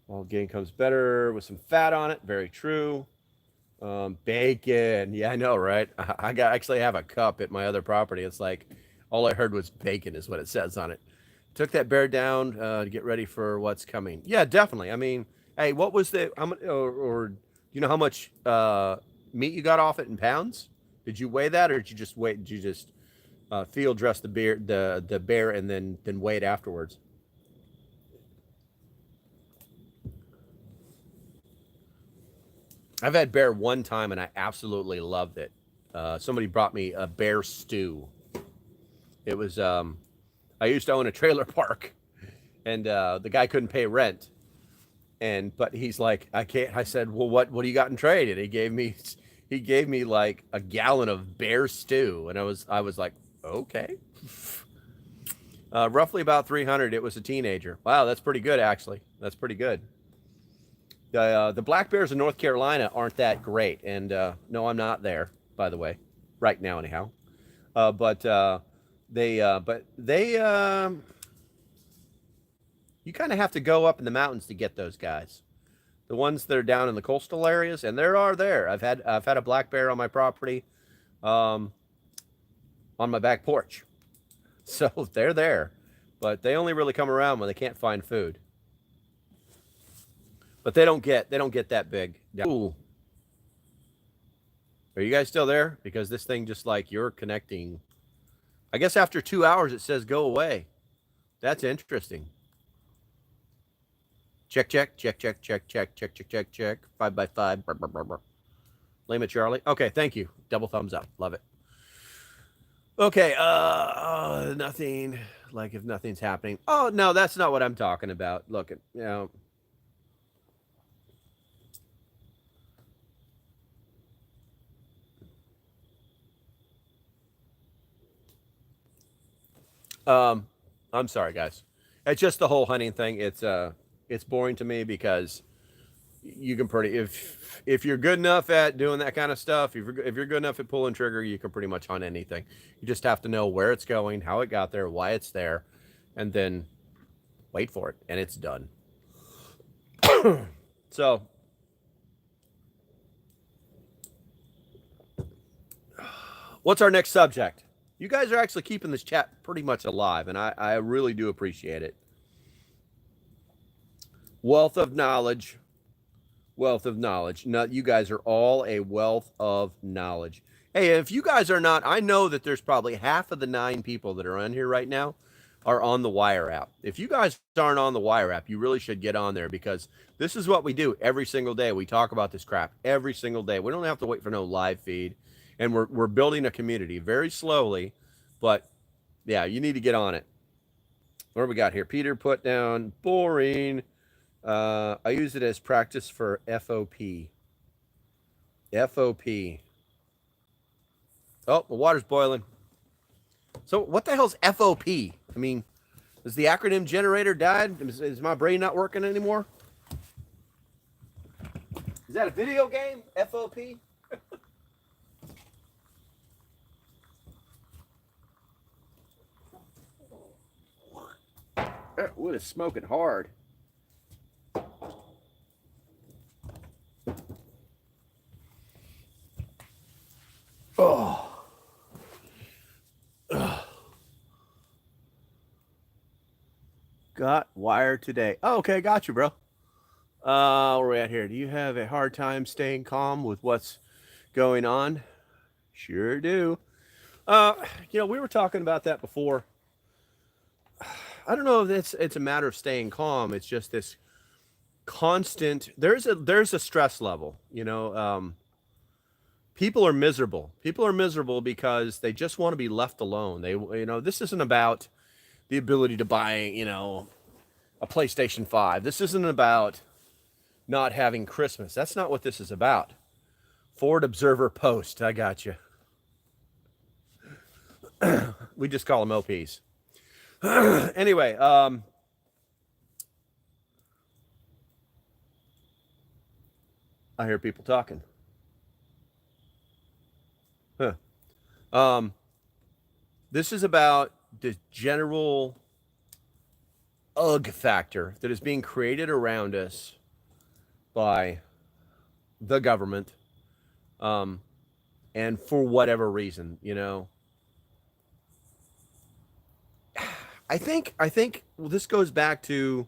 All gain comes better with some fat on it. Very true. Bacon. Yeah, I know, right? I actually have a cup at my other property. It's like all I heard was bacon is what it says on it. Took that bear down to get ready for what's coming. Yeah, definitely. I mean, hey, what was or you know how much meat you got off it in pounds? Did you weigh that, or did you just wait? Did you just field dress the bear and then weigh it afterwards? I've had bear one time and I absolutely loved it. Somebody brought me a bear stew. It was I used to own a trailer park, and the guy couldn't pay rent, but he's like, I can't. I said, well, what do you got in trade? And he gave me like a gallon of bear stew, and I was like, okay. Roughly about 300. It was a teenager. Wow, that's pretty good actually. That's pretty good. The black bears in North Carolina aren't that great, and no, I'm not there, by the way, right now anyhow. But they you kind of have to go up in the mountains to get those guys. The ones that are down in the coastal areas, and there are there. I've had a black bear on my property, on my back porch, so they're there, but they only really come around when they can't find food. But they don't get that big. Ooh. Are you guys still there? Because this thing just like you're connecting. I guess after 2 hours it says go away. That's interesting. Check. 5x5. Lame it, Charlie. Okay, thank you. Double thumbs up. Love it. Okay, nothing. Like if nothing's happening. Oh no, that's not what I'm talking about. Look, you know. I'm sorry, guys. It's just the whole hunting thing. It's boring to me because you can if you're good enough at doing that kind of stuff, if you're good enough at pulling trigger, you can pretty much hunt anything. You just have to know where it's going, how it got there, why it's there, and then wait for it, and it's done. So, what's our next subject? You guys are actually keeping this chat pretty much alive, and I really do appreciate it. Wealth of knowledge. Now, you guys are all a wealth of knowledge. Hey, if you guys are not, I know that there's probably half of the 9 people that are on here right now are on the Wire app. If you guys aren't on the Wire app, you really should get on there, because this is what we do every single day. We talk about this crap every single day. We don't have to wait for no live feed. And we're building a community very slowly, but yeah, you need to get on it. What do we got here? Peter put down boring. I use it as practice for FOP. FOP. Oh, the water's boiling. So what the hell's FOP? I mean, is the acronym generator died? Is my brain not working anymore? Is that a video game? FOP? That wood is smoking hard. Oh. Ugh. Got wired today. Oh, okay, got you, bro. Where are we at here? Do you have a hard time staying calm with what's going on? Sure do. We were talking about that before. I don't know if it's a matter of staying calm. It's just this constant. There's a stress level. People are miserable. People are miserable because they just want to be left alone. This isn't about the ability to buy, a PlayStation 5. This isn't about not having Christmas. That's not what this is about. Ford Observer Post. I got you. We just call them OPs. Anyway, I hear people talking. This is about the general ugh factor that is being created around us by the government, and for whatever reason, I think this goes back to,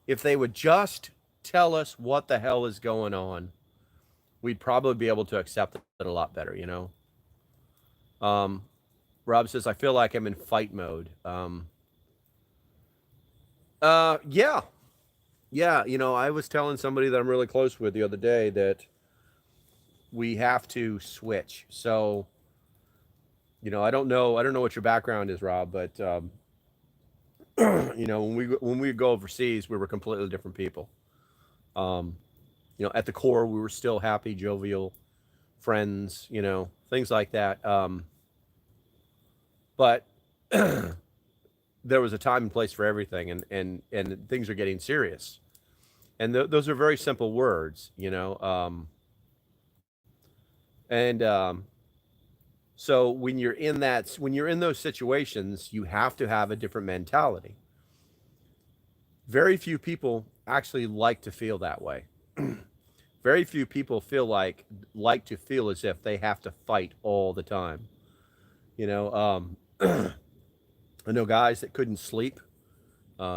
if they would just tell us what the hell is going on, we'd probably be able to accept it a lot better, Rob says, I feel like I'm in fight mode. Yeah. Yeah, I was telling somebody that I'm really close with the other day that we have to switch. So, I don't know what your background is, Rob, but when we go overseas, we were completely different people. Um, at the core, we were still happy, jovial friends, things like that. But there was a time and place for everything, and things are getting serious. And those are very simple words, and so when you're in those situations, you have to have a different mentality. Very few people actually like to feel that way. Very few people like to feel as if they have to fight all the time. You know, I know guys that couldn't sleep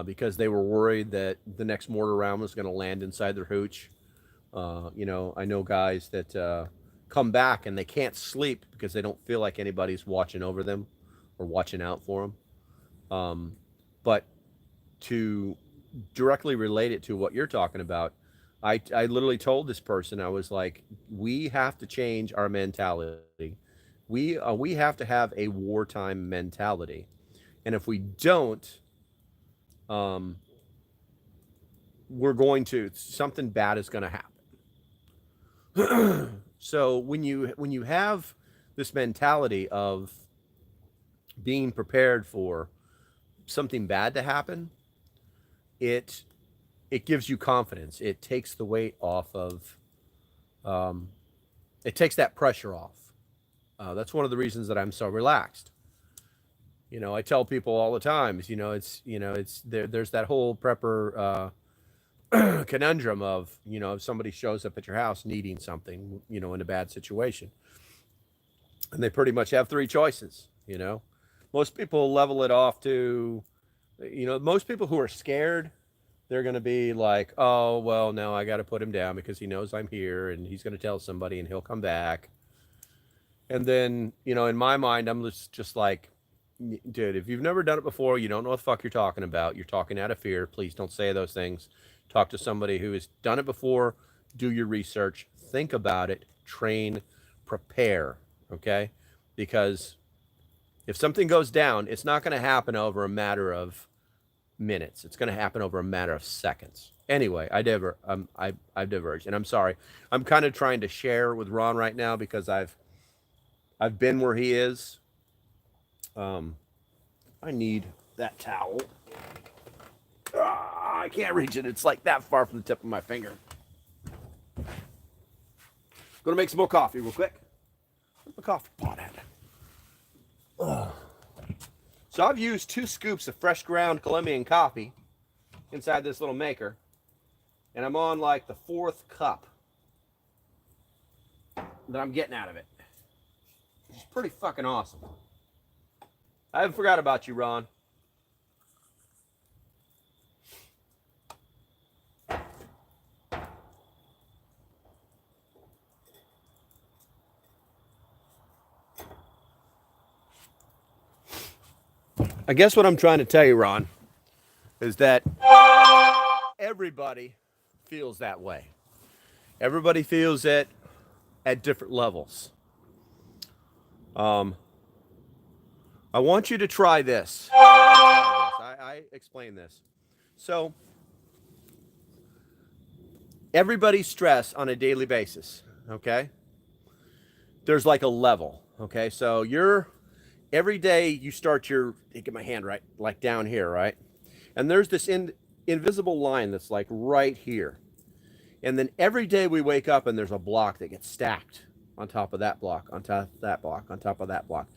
because they were worried that the next mortar round was going to land inside their hooch. I know guys that come back and they can't sleep because they don't feel like anybody's watching over them or watching out for them. But to directly relate it to what you're talking about, I literally told this person, I was like, we have to change our mentality. We have to have a wartime mentality, and if we don't, um, something bad is going to happen. So when you have this mentality of being prepared for something bad to happen, it it gives you confidence. It takes the weight off of it takes that pressure off. That's one of the reasons that I'm so relaxed. I tell people all the time, it's there's that whole prepper conundrum of, if somebody shows up at your house needing something, in a bad situation, and they pretty much have three choices. Most people level it off to, most people who are scared, they're going to be like, oh, well, no, I got to put him down because he knows I'm here and he's going to tell somebody and he'll come back. And then, in my mind, I'm just like, dude, if you've never done it before, you don't know what the fuck you're talking about. You're talking out of fear. Please don't say those things. Talk to somebody who has done it before. Do your research. Think about it. Train. Prepare. Okay? Because if something goes down, it's not going to happen over a matter of minutes. It's going to happen over a matter of seconds. Anyway, I've diverged, and I'm sorry. I'm kind of trying to share with Ron right now because I've been where he is. I need that towel. I can't reach it. It's like that far from the tip of my finger. Gonna make some more coffee real quick. Where's my coffee pot at? So I've used 2 scoops of fresh ground Colombian coffee inside this little maker, and I'm on like the 4th cup that I'm getting out of it. It's pretty fucking awesome. I haven't forgot about you, Ron. I guess what I'm trying to tell you, Ron, is that everybody feels that way. Everybody feels it at different levels. I want you to try this. I explain this. So, everybody's stressed on a daily basis, okay? There's like a level, okay? So, every day you start get my hand right, like down here, right? And there's this invisible line that's like right here. And then every day we wake up and there's a block that gets stacked on top of that block, on top of that block, on top of that block,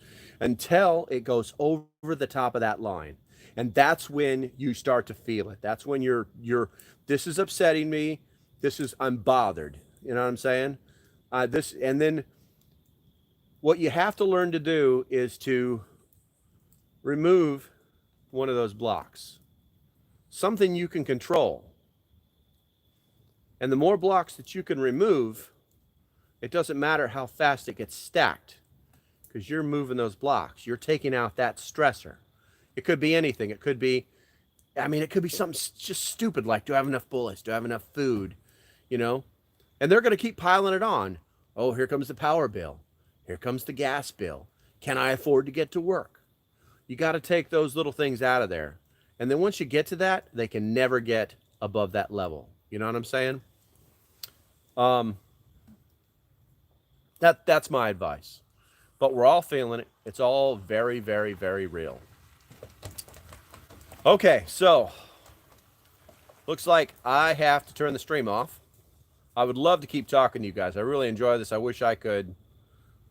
until it goes over the top of that line. And that's when you start to feel it. That's when this is upsetting me. I'm bothered. You know what I'm saying? And then what you have to learn to do is to remove one of those blocks. Something you can control. And the more blocks that you can remove, it doesn't matter how fast it gets stacked because you're moving those blocks. You're taking out that stressor. It could be anything. It could be, I mean, it could be something just stupid like, do I have enough bullets? Do I have enough food? You know? And they're going to keep piling it on. Oh, here comes the power bill. Here comes the gas bill. Can I afford to get to work? You got to take those little things out of there. And then once you get to that, they can never get above that level. You know what I'm saying? That's my advice. But we're all feeling it. It's all very, very, very real. Okay, so looks like I have to turn the stream off. I would love to keep talking to you guys. I really enjoy this. I wish I could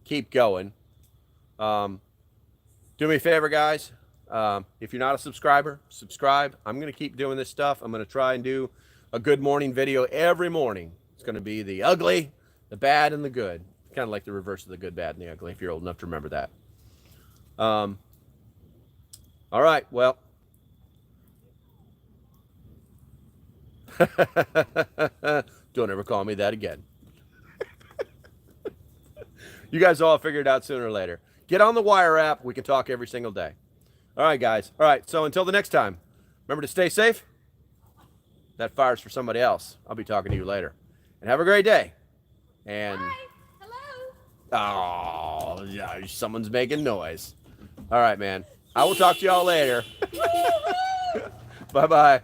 keep going. Do me a favor, guys. If you're not a subscriber, subscribe. I'm going to keep doing this stuff. I'm going to try and do a good morning video every morning. It's going to be the ugly, the bad, and the good. Kind of like the reverse of the good, bad, and the ugly, if you're old enough to remember that. All right, well. Don't ever call me that again. You guys all figure it out sooner or later. Get on the Wire app. We can talk every single day. All right, guys. All right, so until the next time, remember to stay safe. That fire's for somebody else. I'll be talking to you later. And have a great day. And Hi. Hello. Oh, yeah, someone's making noise. All right, man. I will talk to y'all later. Bye-bye.